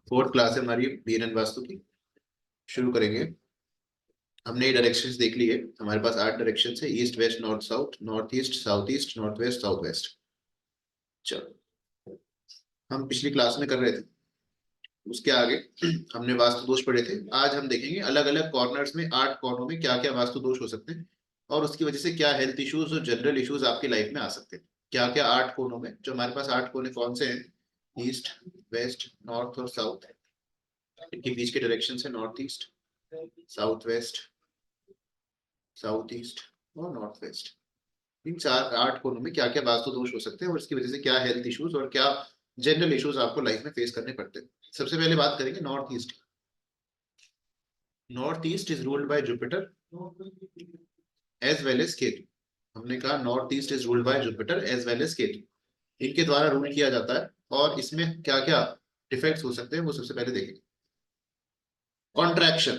Fourth class है हमारी BNN vastu की। शुरू करेंगे। हमने ये डायरेक्शंस देख ली है। हमारे पास 8 डायरेक्शंस है, east west north south, north east south east, north west south west. चलो, हम पिछली क्लास में कर रहे थे, उसके आगे हमने वास्तु दोष पढ़े थे। आज हम देखेंगे अलग अलग कॉर्नर्स में, 8 कॉर्नर में क्या क्या वास्तु दोष हो सकते हैं और उसकी वजह से क्या हेल्थ इश्यूज और जनरल इश्यूज आपकी लाइफ में आ सकते हैं। क्या क्या 8 कोनों में, जो हमारे पास 8 कोने कौन से हैं? ईस्ट, वेस्ट, नॉर्थ और साउथ। इनके बीच के डायरेक्शन है north east, south west, south east और नॉर्थ वेस्ट। इन 8 कोनों में क्या क्या वास्तु दोष हो सकते हैं और इसकी वजह से क्या हेल्थ इश्यूज और क्या जनरल इश्यूज आपको लाइफ में फेस करने पड़ते हैं। सबसे पहले बात करेंगे north east. North east is ruled by Jupiter as well as Ketu. हमने कहा north east is ruled by Jupiter as well as Ketu. इनके द्वारा रूल किया जाता है और इसमें क्या क्या डिफेक्ट्स हो सकते हैं वो सबसे पहले देखेंगे। कॉन्ट्रैक्शन,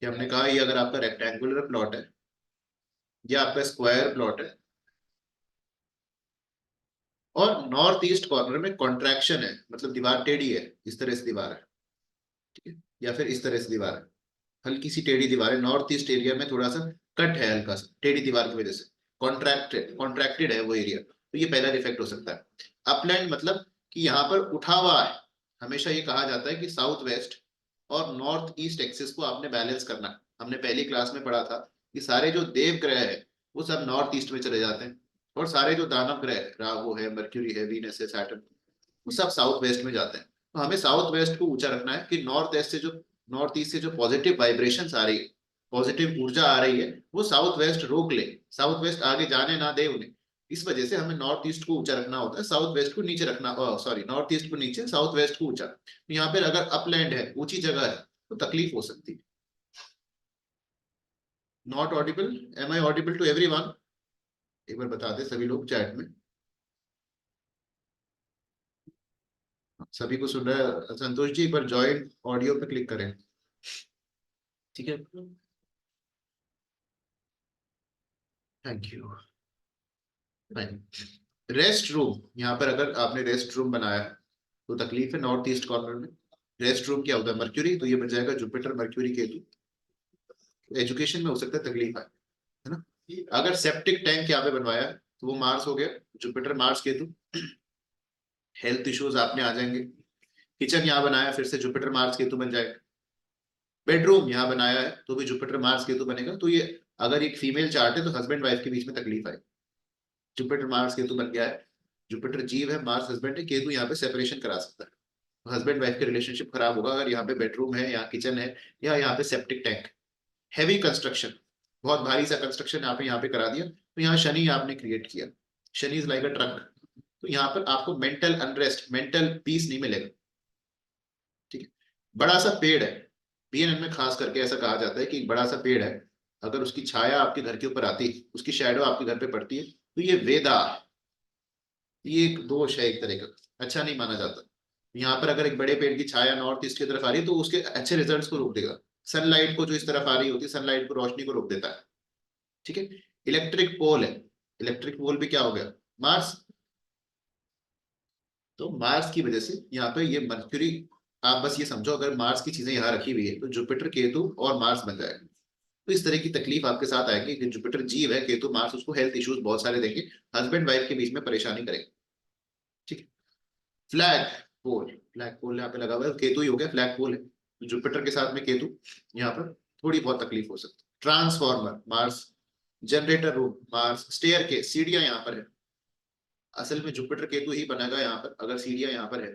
कि हमने कहा ये अगर आपका रेक्टेंगुलर प्लॉट है या आपका स्क्वायर प्लॉट है और नॉर्थ ईस्ट कॉर्नर में कॉन्ट्रैक्शन है, मतलब दीवार टेढ़ी है, इस तरह से दीवार है, ठीक है, या फिर इस तरह से दीवार है, हल्की सी टेढ़ी दीवार है। नॉर्थ ईस्ट एरिया में थोड़ा सा कट है, हल्का सा टेढ़ी दीवार की वजह से कॉन्ट्रैक्टेड है वो एरिया, तो ये पहला डिफेक्ट हो सकता है। अपलैंड मतलब कि यहाँ पर उठा हुआ है। हमेशा ये कहा जाता है कि साउथ वेस्ट और नॉर्थ ईस्ट एक्सिस को आपने बैलेंस करना है। हमने पहली क्लास में पढ़ा था कि सारे जो देव ग्रह है वो सब नॉर्थ ईस्ट में चले जाते हैं और सारे जो दानव ग्रह, राहु है, मर्क्यूरी है, वीनस है, सैटर्न, वो सब साउथ वेस्ट में जाते हैं। तो हमें साउथ वेस्ट को ऊंचा रखना है कि नॉर्थ ईस्ट से जो पॉजिटिव वाइब्रेशंस आ रही है, पॉजिटिव ऊर्जा आ रही है, वो साउथ वेस्ट रोक ले, साउथ वेस्ट आगे जाने ना दे उन्हें। इस वजह से हमें नॉर्थ ईस्ट को ऊंचा रखना होता है, साउथ वेस्ट को नीचे रखना, सॉरी, नॉर्थ ईस्ट को नीचे, साउथ वेस्ट को ऊंचा। तो यहाँ पर अगर अपलैंड है, ऊंची जगह है, तो तकलीफ हो सकती है। Not audible, am I audible to everyone? एक बार बता दे सभी लोग चैट में। सभी को सुन रहा है संतोष जी? एक बार ज्वाइन ऑडियो पे क्लिक करें, ठीक है। Thank you. रेस्ट रूम, यहाँ पर अगर आपने रेस्ट रूम बनाया है तो तकलीफ है नॉर्थ ईस्ट कॉर्नर में। रेस्ट रूम क्या होता है? मर्क्यूरी, तो ये बन जाएगा जुपिटर मर्क्यूरी केतु। एजुकेशन में हो सकता है तकलीफ है ना। अगर सेप्टिक टैंक यहाँ पे बनवाया है तो वो मार्स हो गया, Jupiter Mars Ketu, health issues आपने आ जाएंगे। किचन यहाँ बनाया फिर से जुपिटर मार्स केतु बन जाएगा। बेडरूम यहाँ बनाया है तो भी जुपिटर मार्स केतु बनेगा। तो ये अगर एक फीमेल चार्ट है तो हस्बैंड वाइफ के बीच में तकलीफ आए। जुपिटर मार्स केतु बन गया है, जुपिटर जीव है, मार्स हस्बैंड है, केतु यहाँ पे सेपरेशन करा सकता है। हस्बैंड वाइफ के रिलेशनशिप खराब होगा अगर यहाँ पे बेडरूम है, यहाँ किचन है, या यहाँ पे सेप्टिक टैंक। हैवी कंस्ट्रक्शन, बहुत भारी सा कंस्ट्रक्शन आपने यहाँ पे करा दिया तो यहाँ शनि आपने क्रिएट किया। Shani is like a truck, तो यहाँ पर आपको मेंटल अनरेस्ट, मेंटल पीस नहीं मिलेगा, ठीक है। बड़ा सा पेड़ है, बीएनएन में खास करके ऐसा कहा जाता है कि बड़ा सा पेड़ है, अगर उसकी छाया आपके घर के ऊपर आती है, उसकी शैडो आपके घर पे पड़ती है, तो ये वेदा, ये एक दोष है एक तरह का, अच्छा नहीं माना जाता। यहाँ पर अगर एक बड़े पेड़ की छाया नॉर्थ ईस्ट की तरफ आ रही है तो उसके अच्छे रिजल्ट्स को रोक देगा। सनलाइट को जो इस तरफ आ रही होती है, सनलाइट को, रोशनी को रोक देता है, ठीक है। इलेक्ट्रिक पोल है, इलेक्ट्रिक पोल भी क्या हो गया? मार्स। तो मार्स की वजह से यहाँ पे ये मर्क्यूरी, आप बस ये समझो अगर मार्स की चीजें यहाँ रखी हुई है तो जुपिटर केतु और मार्स बन जाएगा। तो इस तरह की तकलीफ आपके साथ आएगी कि जुपिटर जीव है, केतु मार्स उसको हेल्थ इश्यूज बहुत सारे देंगे, हस्बैंड वाइफ के बीच में परेशानी करेंगे, ठीक है। फ्लैग पोल, फ्लैग पोल यहाँ पे लगा हुआ है, केतु ही हो गया, फ्लैग पोल है तो जुपिटर के साथ में केतु, यहाँ पर थोड़ी बहुत तकलीफ हो सकती है। Transformer Mars, generator room Mars, stair के सीढ़ियां यहाँ पर है, असल में जुपिटर केतु ही बनेगा यहाँ पर अगर सीढ़ियां यहाँ पर है।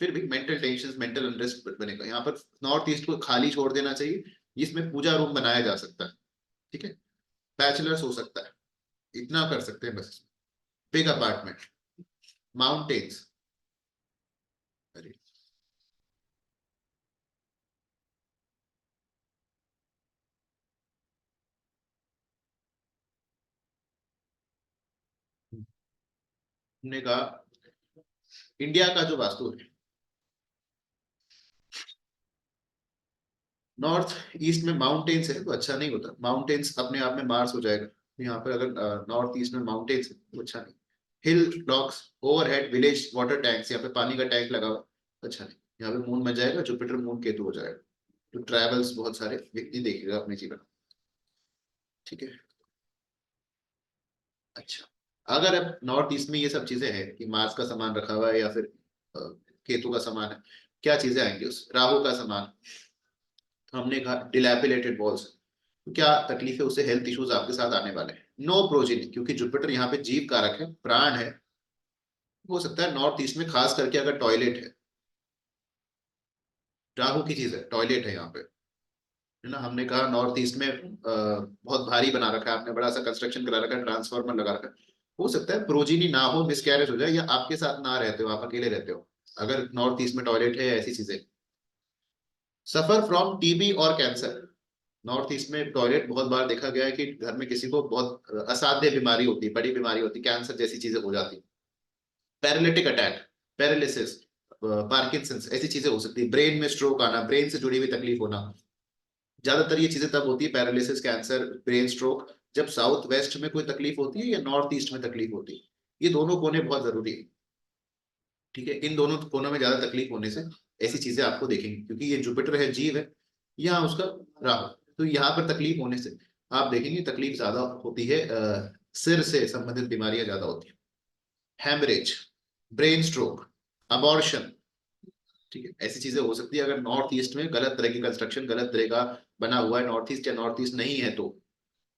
फिर भी मेंटल टेंशन, मेंटल अनरेस्ट बनेगा। यहाँ पर नॉर्थ ईस्ट को खाली छोड़ देना चाहिए, जिसमें पूजा रूम बनाया जा सकता है, ठीक है। बैचलर्स हो सकता है, इतना कर सकते हैं बस। बिग अपार्टमेंट, माउंटेन्स, अरे हमने कहा इंडिया का जो वास्तु है, नॉर्थ ईस्ट में माउंटेन्स है तो अच्छा नहीं होता। माउंटेन्स अपने आप में मार्स हो जाएगा, तो यहाँ पर अगर नॉर्थ ईस्ट में माउंटेन्स है तो अच्छा नहीं। Hill blocks, overhead village water tanks, यहाँ पे पानी का टैंक लगा हुआ, अच्छा नहीं। यहाँ पे मून बन जाएगा, जुपिटर मून केतु हो जाएगा। तो ट्रैवल्स बहुत सारे व्यक्ति देखेगा अपने जीवन। ठीक है। अच्छा, अगर अब नॉर्थ ईस्ट में ये सब चीजें हैं कि मार्स का सामान रखा हुआ है या फिर अ, केतु का सामान है, क्या चीजें आएंगी? उस राहु का सामान, तो हमने कहा डिलैपिलेटेड वॉल्स, तो क्या तकलीफ है? उससे हेल्थ इश्यूज आपके साथ आने वाले हैं। नो प्रोजीनी, क्योंकि जुपिटर यहाँ पे जीव कारक है, प्राण है। हो सकता है नॉर्थ ईस्ट में खास करके अगर टॉयलेट है, राहु की चीज है, टॉयलेट है यहाँ पे, है ना। हमने कहा नॉर्थ ईस्ट में बहुत भारी बना रखा है आपने, बड़ा सा कंस्ट्रक्शन करा रखा है, ट्रांसफार्मर लगा रखा है। हो सकता है प्रोजीनी ना हो, मिसकैरेज हो जाए, या आपके साथ ना रहते हो, आप अकेले रहते हो, अगर नॉर्थ ईस्ट में टॉयलेट है या ऐसी चीजें। सफर फ्रॉम टीबी और कैंसर, नॉर्थ ईस्ट में टॉयलेट बहुत बार देखा गया है कि घर में किसी को बहुत असाध्य बीमारी होती है, बड़ी बीमारी होती है, कैंसर जैसी चीजें हो जाती है। पैरालिटिक अटैक, पैरालिसिस, पार्किंसंस, ऐसी चीजें हो सकती है। ब्रेन में स्ट्रोक आना, ब्रेन से जुड़ी हुई तकलीफ होना, ज्यादातर ये चीजें तब होती है, पैरालिसिस, कैंसर, ब्रेन स्ट्रोक, जब साउथ वेस्ट में कोई तकलीफ होती है या नॉर्थ ईस्ट में तकलीफ होती है। ये दोनों कोने बहुत जरूरी है। ठीक है, इन दोनों कोनों में ज्यादा तकलीफ होने से ऐसी चीजें आपको देखेंगे, क्योंकि ये जुपिटर है, जीव है, यहाँ उसका राहु, तो यहाँ पर तकलीफ होने से आप देखेंगे तकलीफ ज्यादा होती है, सिर से संबंधित बीमारियां ज्यादा होती है। हैमरेज, ब्रेन स्ट्रोक, अबॉर्शन, ठीक है, ऐसी चीजें हो सकती है अगर नॉर्थ ईस्ट में गलत तरह की कंस्ट्रक्शन, गलत तरह का बना हुआ है नॉर्थ ईस्ट, या नॉर्थ ईस्ट नहीं है तो।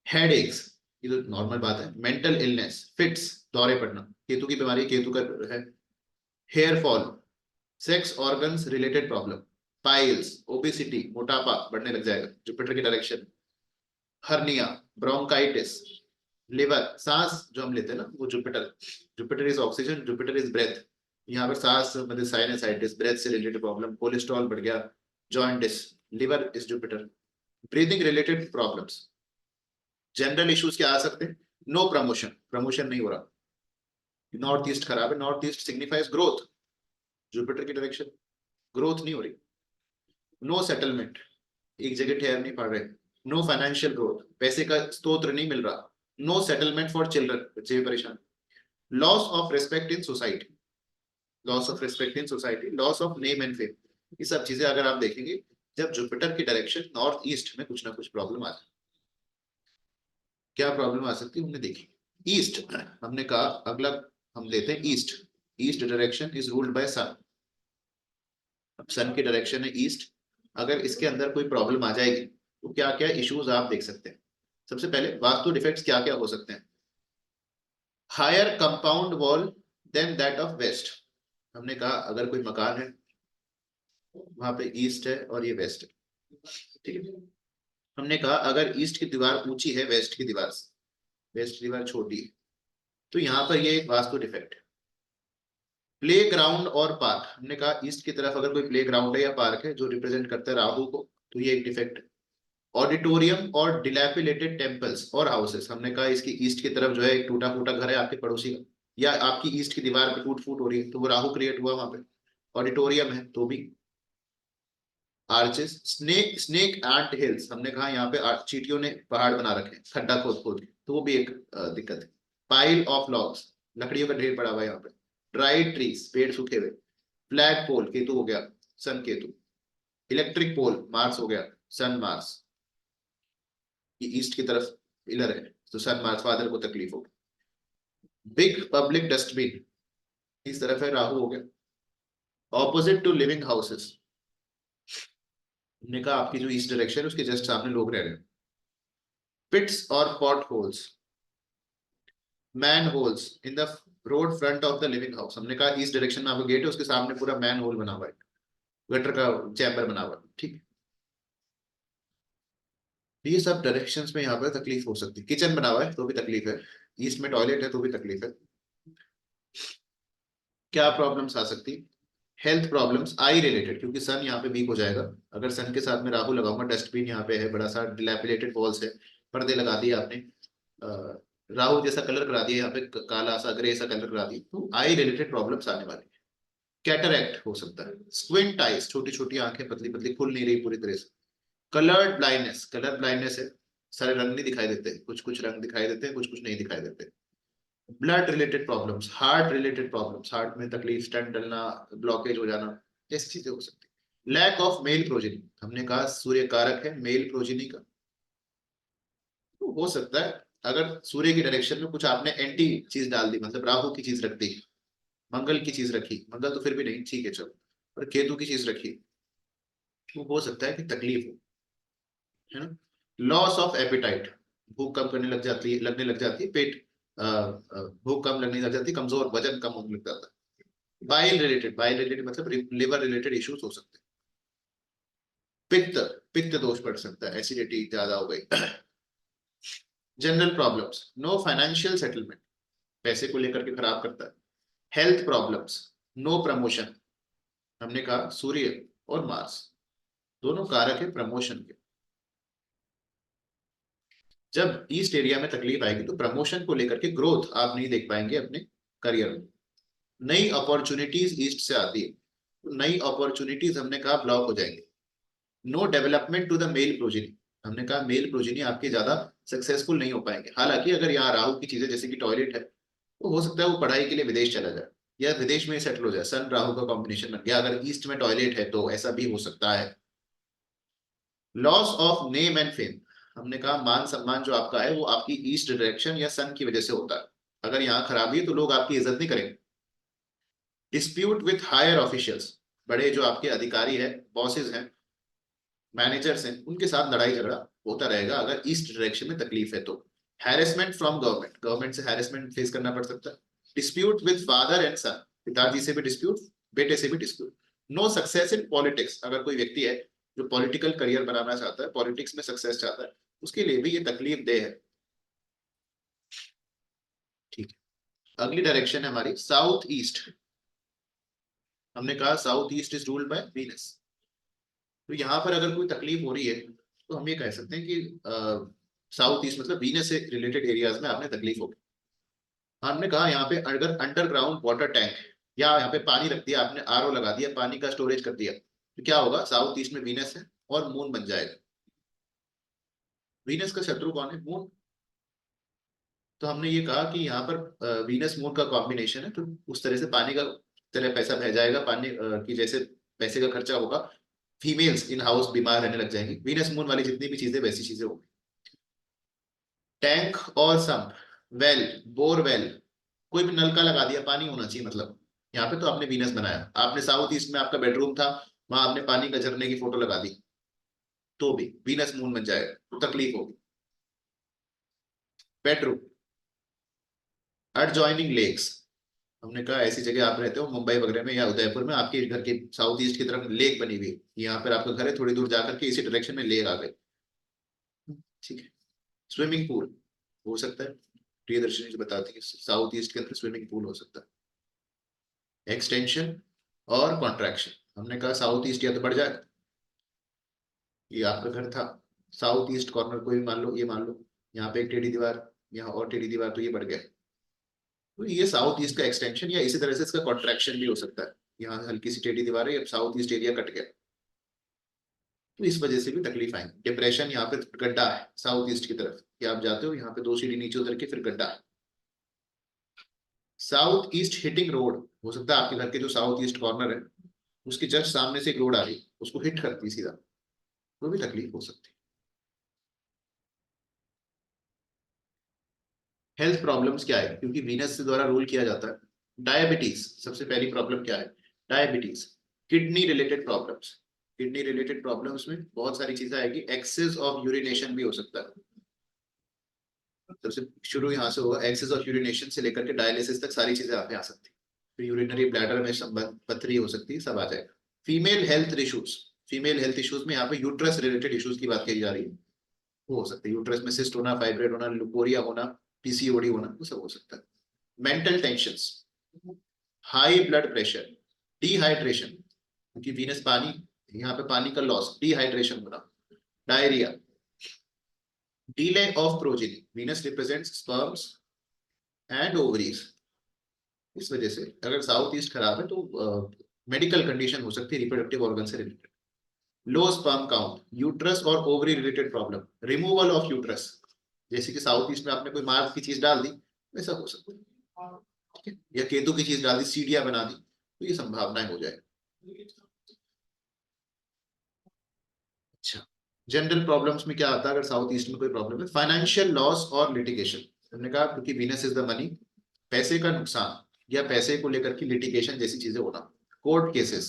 हेड एक्स, ये तो नॉर्मल बात है। मेंटल इलनेस, फिट्स, दौरे पड़ना, केतु की बीमारी, केतु का है। Hair fall, sex organs related problem, piles, obesity, मोटापा बढ़ने लग जाएगा जुपिटर की डायरेक्शन। हर्निया, ब्रोंकाइटिस, लिवर, सांस जो हम लेते हैं ना वो Jupiter, Jupiter is oxygen, Jupiter is breath, यहाँ पर सांस मतलब साइनसाइटिस, ब्रेथ से रिलेटेड प्रॉब्लम, कोलेस्ट्रॉल बढ़ गया, joints, liver is Jupiter. Breathing related problems, general issues क्या आ सकते हैं? नो प्रमोशन, प्रमोशन नहीं हो रहा, नॉर्थ ईस्ट खराब है, north east signifies growth, Jupiter की डायरेक्शन, ग्रोथ नहीं हो रही। नो सेटलमेंट, एक जगह ठहर नहीं पा रहे। नो फाइनेंशियल ग्रोथ, पैसे का स्रोत नहीं मिल रहा। नो सेटलमेंट फॉर चिल्ड्रन, बच्चे भी परेशान। Loss of respect in society, loss of respect in society, loss of name and fame, ये सब चीजें अगर आप देखेंगे जब जुपिटर की डायरेक्शन नॉर्थ ईस्ट में कुछ ना कुछ प्रॉब्लम आ जाए। क्या प्रॉब्लम आ सकती है हमने देखी। ईस्ट, हमने कहा अगला हम लेते हैं east. East direction is ruled by sun, अब सन की डायरेक्शन है ईस्ट, अगर इसके अंदर कोई प्रॉब्लम आ जाएगी तो क्या क्या इश्यूज आप देख सकते हैं। सबसे पहले वास्तु डिफेक्ट्स क्या क्या हो सकते हैं। Higher compound wall than that of west, हमने कहा अगर कोई मकान है वहां पे ईस्ट है और ये वेस्ट है, ठीक है। हमने कहा अगर ईस्ट की दीवार ऊंची है वेस्ट की दीवार से, वेस्ट की दीवार छोटी है, तो यहाँ पर ये एक वास्तु डिफेक्ट है। प्ले ग्राउंड और पार्क, हमने कहा ईस्ट की तरफ अगर कोई प्ले ग्राउंड है या पार्क है जो रिप्रेजेंट करता है राहु को, तो ये एक डिफेक्ट है। ऑडिटोरियम और डिलैपिलेटेड टेम्पल्स और हाउसेस, हमने कहा इसकी ईस्ट की तरफ जो है एक टूटा फूटा घर है आपके पड़ोसी का, या आपकी ईस्ट की दीवार पे टूट फूट हो रही है, तो वो राहु क्रिएट हुआ वहां पे। ऑडिटोरियम है तो भी। आर्चेस, स्नेक, स्नेक एंट हिल्स, हमने कहा यहाँ पे चींटियों ने पहाड़ बना रखे हैं खड्डा खोद खोद के, तो वो भी एक दिक्कत है। पाइल ऑफ लॉग्स, लकड़ियों का ढेर पड़ा हुआ है यहाँ पे। ड्राइड ट्रीज, पेड़ सूखे हुए। फ्लैग पोल, केतु हो गया, सन केतु। इलेक्ट्रिक पोल, मार्स हो गया, सन मार्स। ये ईस्ट की तरफ पिलर है, तो सन मार्स, फादर को तकलीफ होगी। बिग पब्लिक डस्टबिन, इस तरफ है, राहु हो गया। ऑपोजिट टू लिविंग हाउसेस, हमने कहा आपकी जो ईस्ट डायरेक्शन है उसके जस्ट सामने लोग रह रहे हैं। पिट्स और pot holes, man holes in the road front of the living house, हमने कहा ईस्ट डायरेक्शन में आपका गेट है उसके सामने पूरा मैन होल बना हुआ है, गटर का चैम्बर बना हुआ है, ठीक। ये सब डायरेक्शंस में यहाँ पर तकलीफ हो सकती है। किचन बना हुआ है तो भी तकलीफ है, ईस्ट में टॉयलेट है तो भी तकलीफ है। क्या प्रॉब्लम्स आ सकती? हेल्थ प्रॉब्लम्स, आई रिलेटेड, क्योंकि सन यहाँ पे वीक हो जाएगा। अगर सन के साथ में राहु लगाऊंगा, डस्टबिन यहाँ पे है बड़ा सा, डिलैपिलेटेड वॉल्स है, पर्दे लगा दिए आपने, राहु जैसा कलर करा दिया यहाँ पे, काला सा ग्रे सा कलर करा दिया, तो आई रिलेटेड प्रॉब्लम्स आने वाली है। कैटरैक्ट हो सकता है। स्क्विंट आइज, छोटी छोटी आंखें पतली पतली, खुल नहीं रही पूरी तरह से। कलर्ड ब्लाइंडनेस, कलर ब्लाइंडनेस है, सारे रंग नहीं दिखाई देते, कुछ कुछ रंग दिखाई देते हैं, कुछ कुछ नहीं दिखाई देते। Blood related problems, heart related problems, heart में तकलीफ, स्टेंट डलना, ब्लॉकेज हो जाना, ऐसी चीजें हो सकती है। लैक ऑफ मेल प्रोजेनी, हमने कहा सूर्य कारक है मेल प्रोजेनी का, तो हो सकता है अगर सूर्य की डायरेक्शन में कुछ आपने एंटी चीज डाल दी, मतलब राहु की चीज रख दी, मंगल की चीज रखी, मंगल तो फिर भी नहीं ठीक है चलो, और केतु की चीज रखी, तो हो सकता है कि तकलीफ हो, है ना। लॉस ऑफ एपिटाइट, भूख कम करने लग जाती है, लगने लग जाती है पेट, भूख कम लगने लग जाती है, कमजोर, वजन कम होने लग जाता है। बाइल रिलेटेड मतलब लिवर रिलेटेड इश्यूज हो सकते हैं। पित्त, पित्त दोष बढ़ सकता है, एसिडिटी ज्यादा हो गई। General problems, no financial settlement, पैसे को लेकर के खराब करता है। हेल्थ प्रॉब्लम्स, नो प्रमोशन, हमने कहा सूर्य और मार्स दोनों कारक है प्रमोशन के। जब ईस्ट एरिया में तकलीफ आएगी तो प्रमोशन को लेकर के ग्रोथ आप नहीं देख पाएंगे अपने करियर में। नई अपॉर्चुनिटीज ईस्ट से आती है, तो नई अपॉर्चुनिटीज हमने कहा ब्लॉक हो जाएंगे। No development to the male progeny, हमने कहा मेल प्रोजेनी आपके ज्यादा सक्सेसफुल नहीं हो पाएंगे। हालांकि अगर यहाँ राहु की चीजें जैसे कि टॉयलेट है, तो हो सकता है वो पढ़ाई के लिए विदेश चला जाए या विदेश में सेटल हो जाए, सन राहु का कॉम्बिनेशन बन गया। अगर ईस्ट में टॉयलेट है तो ऐसा भी हो सकता है। Loss of name and fame, हमने कहा मान सम्मान जो आपका है वो आपकी ईस्ट डायरेक्शन या सन की वजह से होता है। अगर यहाँ खराबी है तो लोग आपकी इज्जत नहीं करेंगे। डिस्प्यूट विथ हायर ऑफिशियल्स, बड़े जो आपके अधिकारी है, बॉसेस हैं, मैनेजर्स हैं, उनके साथ लड़ाई झगड़ा होता रहेगा अगर ईस्ट डायरेक्शन में तकलीफ है तो। हैरेसमेंट फ्रॉम गवर्नमेंट, गवर्नमेंट से हैरेसमेंट फेस करना पड़ सकता है। Dispute with father and son, पिताजी से भी डिस्प्यूट, बेटे से भी dispute. No success in politics, अगर कोई व्यक्ति है जो पॉलिटिकल करियर बनाना चाहता है, पॉलिटिक्स में सक्सेस चाहता है, उसके लिए भी ये तकलीफ दे है। ठीक है, अगली डायरेक्शन है हमारी साउथ ईस्ट। हमने कहा south east is ruled by Venus, तो यहाँ पर अगर कोई तकलीफ हो रही है तो हम ये कह सकते हैं कि साउथ ईस्ट मतलब वीनस से रिलेटेड एरियाज में आपने तकलीफ होगी। हमने कहा यहाँ पे अगर अंडरग्राउंड वाटर टैंक या यहाँ पे पानी रख दिया आपने, आरओ लगा दिया, पानी का स्टोरेज कर दिया, तो क्या होगा, साउथ ईस्ट में वीनस है और मून बन जाएगा। वीनस का शत्रु कौन है, मून। तो हमने ये कहा कि यहाँ पर वीनस मून का कॉम्बिनेशन है, तो उस तरह से पानी का तरह पैसा बह जाएगा, पानी की जैसे पैसे का खर्चा होगा। फीमेल्स इन हाउस बीमार रहने लग जाएंगी, वीनस मून वाली जितनी भी चीजें वैसी चीजें होंगी। टैंक और सम्प, वेल, बोरवेल, कोई भी नलका लगा दिया, पानी होना चाहिए मतलब। यहाँ पे तो आपने वीनस बनाया, आपने साउथ ईस्ट में आपका बेडरूम था, वहां आपने पानी का झरने की फोटो लगा दी, तो भी वीनस मून बन जाएगा, तो तकलीफ होगी। बेडरूम, एडजॉइनिंग लेक्स, हमने कहा ऐसी जगह आप रहते हो मुंबई वगैरह में या उदयपुर में, आपके घर के साउथ ईस्ट की तरफ लेक बनी हुई, यहाँ पर आपका घर है, थोड़ी दूर जाकर के इसी डायरेक्शन में लेक आ गए, ठीक है। स्विमिंग पूल हो सकता है, प्रियदर्शनी जो बताती है साउथ ईस्ट के अंदर स्विमिंग पूल हो सकता है। एक्सटेंशन और कॉन्ट्रैक्शन, हमने कहा साउथ ईस्ट या तो बढ़ जाए, ये आपका घर था, साउथ ईस्ट कॉर्नर को भी मान लो, ये मान लो यहाँ पे एक टेढ़ी दीवार, यहाँ और टेढ़ी दीवार, तो ये बढ़ गया, तो ये साउथ ईस्ट का एक्सटेंशन या इसी तरह से इसका कॉन्ट्रैक्शन भी हो सकता है। यहाँ हल्की सी टेढ़ी दीवार है, अब साउथ ईस्ट एरिया कट गया, तो इस वजह से भी तकलीफ आएगी। डिप्रेशन, यहाँ पे गड्ढा है साउथ ईस्ट की तरफ, कि आप जाते हो यहाँ पे 2 सीढ़ी नीचे उतर के फिर गड्ढा है। साउथ ईस्ट हिटिंग रोड, हो सकता है आपके घर के जो साउथ ईस्ट कॉर्नर है उसके जस्ट सामने से एक रोड आ रही है, उसको हिट करती है सीधा, तो भी तकलीफ हो सकती है। हेल्थ प्रॉब्लम्स क्या है, क्योंकि वीनस से द्वारा रूल किया जाता है। डायबिटीज, सबसे पहली प्रॉब्लम क्या है, diabetes. Kidney related problems, kidney related problems में बहुत सारी चीजें आएगी, एक्सेस ऑफ यूरिनेशन भी हो सकता है। सबसे शुरू यहाँ से होगा, एक्सेस ऑफ यूरिनेशन से लेकर के डायलिसिस तक सारी चीजें आप में आ सकती है। फिर यूरिनरी ब्लैडर में संबंध, पथरी हो सकती है, सब आ जाएगा। Female health issues, female health issues में यहाँ पे यूट्रस रिलेटेड इश्यूज की बात कही जा रही है, वो हो सकता है यूट्रस में सिस्ट होना, फाइब्रोइड होना, लुकोरिया होना, पीसीओडी होना, वो सब हो सकता है। Mental tensions, high blood pressure, dehydration, क्योंकि वीनस पानी, यहाँ पे पानी का लॉस, डिहाइड्रेशन होना, diarrhoea, delay of progeny, Venus represents sperms and ovaries, इस वजह से अगर साउथ ईस्ट खराब है तो मेडिकल कंडीशन हो सकती है रिप्रोडक्टिव ऑर्गन से related. Low sperm count, uterus और ovary related problem, removal of uterus, जैसे कि साउथ ईस्ट में आपने कोई मार्स की चीज डाल दी, वैसा हो सकता है, ठीक है, या केतु की चीज डाल दी, सीढ़ियां बना दी, तो ये संभावनाएं हो जाए। जनरल प्रॉब्लम्स में क्या आता है अगर साउथ ईस्ट में कोई प्रॉब्लम है? फाइनेंशियल लॉस और लिटिगेशन। हमने कहा क्योंकि वीनस इज द मनी, पैसे का नुकसान या पैसे को लेकर की लिटिगेशन जैसी चीजें होना, कोर्ट केसेस,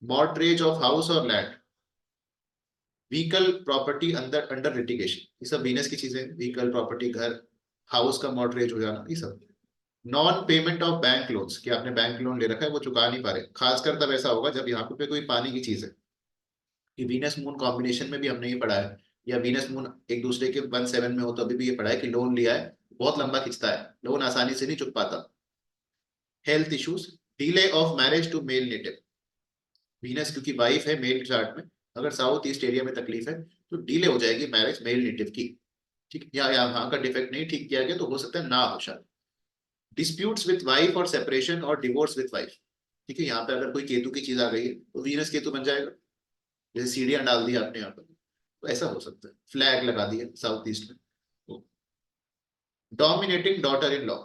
मॉर्टरेज ऑफ हाउस और land, vehicle property under under litigation, ये सब वीनस की चीजें, व्हीकल प्रॉपर्टी, घर, हाउस का मॉर्टरेज हो जाना, ये सब। Non payment of bank loans, कि आपने बैंक लोन ले रखा है वो चुका नहीं पा रहे, खासकर तब ऐसा होगा जब यहाँ पे कोई पानी की चीज है, कि वीनस मून कॉम्बिनेशन में भी हमने ये पढ़ा है, या वीनस मून एक दूसरे के 1/7 में हो तो अभी भी ये पढ़ा है कि लोन लिया है बहुत लंबा खिंचता है, लोन आसानी से नहीं चुक पाता। Health issues, delay of marriage to male native, Venus क्योंकि वाइफ है मेल चार्ट में, अगर साउथ ईस्ट एरिया में तकलीफ है तो डिले हो जाएगी मैरिज मेल नेटिव की, ठीक, या यहाँ का डिफेक्ट नहीं ठीक किया गया तो हो सकता है ना हो शायद। डिस्प्यूट्स विथ वाइफ और सेपरेशन और डिवोर्स विथ वाइफ, ठीक है, यहाँ पे अगर कोई केतु की चीज आ गई है तो वीनस केतु बन जाएगा, जैसे सीढ़ियां डाल दी आपने यहाँ पर, तो ऐसा हो सकता है, फ्लैग लगा दिया साउथ ईस्ट में। Dominating daughter in law,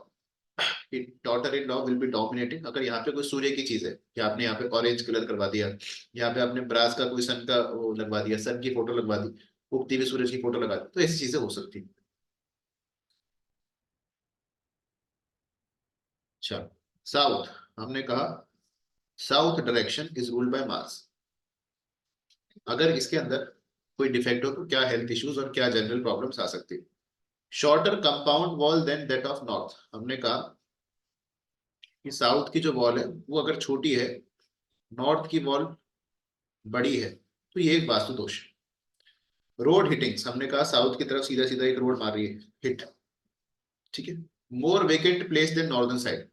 daughter in law will be dominating, अगर यहाँ पे कोई सूर्य की चीज है, या आपने यहाँ पे ऑरेंज कलर करवा दिया, यहाँ पे आपने ब्रास का कोई सन का वो लगवा दिया, सन की फोटो लगवा दी, उगती हुई सूरज की फोटो लगा दी, तो ऐसी चीजें हो सकती है। अच्छा, साउथ, हमने कहा south direction is ruled bye Mars, अगर इसके अंदर कोई डिफेक्ट हो तो क्या हेल्थ इश्यूज और क्या जनरल प्रॉब्लम्स आ सकती है। Shorter compound wall than that of north, हमने कहा कि साउथ की जो वॉल है वो अगर छोटी है, नॉर्थ की वॉल बड़ी है, तो ये एक वास्तु दोष है। रोड हिटिंग्स, हमने कहा साउथ की तरफ सीधा सीधा एक रोड मार रही है, हिट, ठीक है। More vacant place than northern side,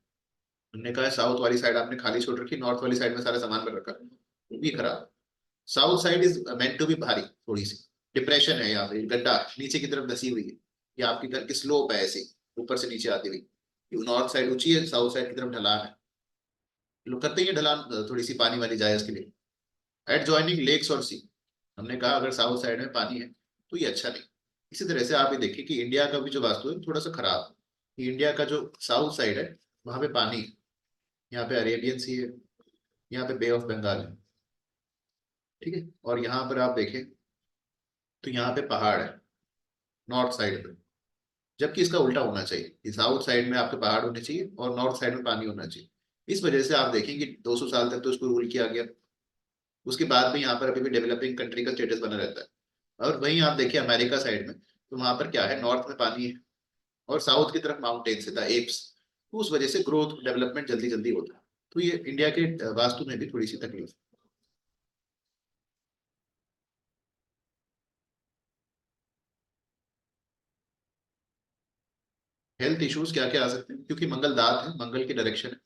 हमने कहा साउथ वाली साइड आपने खाली छोड़ रखी, नॉर्थ वाली साइड में सारा सामान भर रखा, वो भी खराब। South side is meant to be भारी, थोड़ी सी डिप्रेशन है यहाँ पे, गड्ढा नीचे की तरफ धसी हुई है, या आपके घर की स्लोप है ऐसी ऊपर से नीचे आती हुई, नॉर्थ साइड ऊंची है, साउथ साइड की तरफ ढलान है, लोग करते ही है ढलान थोड़ी सी पानी वाली जाए उसके लिए। एडजॉइनिंग लेक्स और सी, हमने कहा अगर साउथ साइड में पानी है तो ये अच्छा नहीं। इसी तरह से आप ये देखिए कि इंडिया का भी जो वास्तु है थोड़ा सा खराब है, कि इंडिया का जो साउथ साइड है वहां पे पानी है, यहाँ पे अरेबियन सी है, यहाँ पे बे ऑफ बंगाल है, ठीक है, और यहाँ पर आप देखें तो यहाँ पे पहाड़ है नॉर्थ साइड पे, जबकि इसका उल्टा होना चाहिए कि साउथ साइड में आपके पहाड़ होने चाहिए और नॉर्थ साइड में पानी होना चाहिए। इस वजह से आप देखेंगे 200 साल तक तो इसको रूल किया गया, उसके बाद भी यहाँ पर अभी भी डेवलपिंग कंट्री का स्टेटस बना रहता है। और वहीं आप देखिए अमेरिका साइड में, तो वहां पर क्या है, नॉर्थ में पानी है और साउथ की तरफ माउंटेन्स है, एप्स, तो उस वजह से ग्रोथ डेवलपमेंट जल्दी जल्दी होता है। तो ये इंडिया के वास्तु में भी थोड़ी सी तकलीफ है। हेल्थ इश्यूज क्या क्या आ सकते हैं, क्योंकि मंगल दांत है, मंगल की डायरेक्शन है,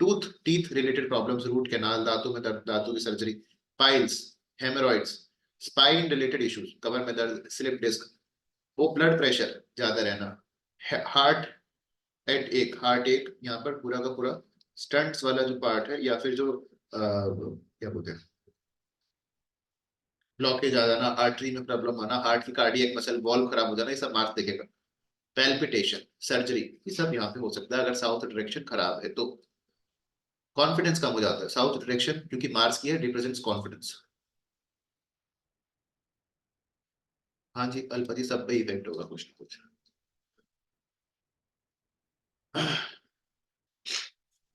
tooth teeth related problems, root canal, दांतों में दर्द, दांतों की surgery, piles, haemorrhoids, spine related issues, कमर में दर्द, स्लिप डिस्क, वो ब्लड प्रेशर ज्यादा रहना, हार्ट एट एक, हार्ट एक, यहाँ पर पूरा का पूरा स्टंट्स वाला जो पार्ट है, या फिर जो क्या बोलते हैं, ब्लॉकेज आ जाना, आर्टरी में प्रॉब्लम आना, हार्ट की कार्डियक मसल वॉल्व खराब हो जाना, ये सब मार्क्स देखेगा। पैल्पिटेशन, सर्जरी, ये सब यहाँ पे हो सकता है अगर साउथ डायरेक्शन खराब है तो। कॉन्फिडेंस कम हो जाता है साउथ डायरेक्शन, क्योंकि मार्स की है रिप्रेजेंट्स कॉन्फिडेंस। हाँ जी, अल्फा जी सब पे इफेक्ट होगा कुछ ना कुछ।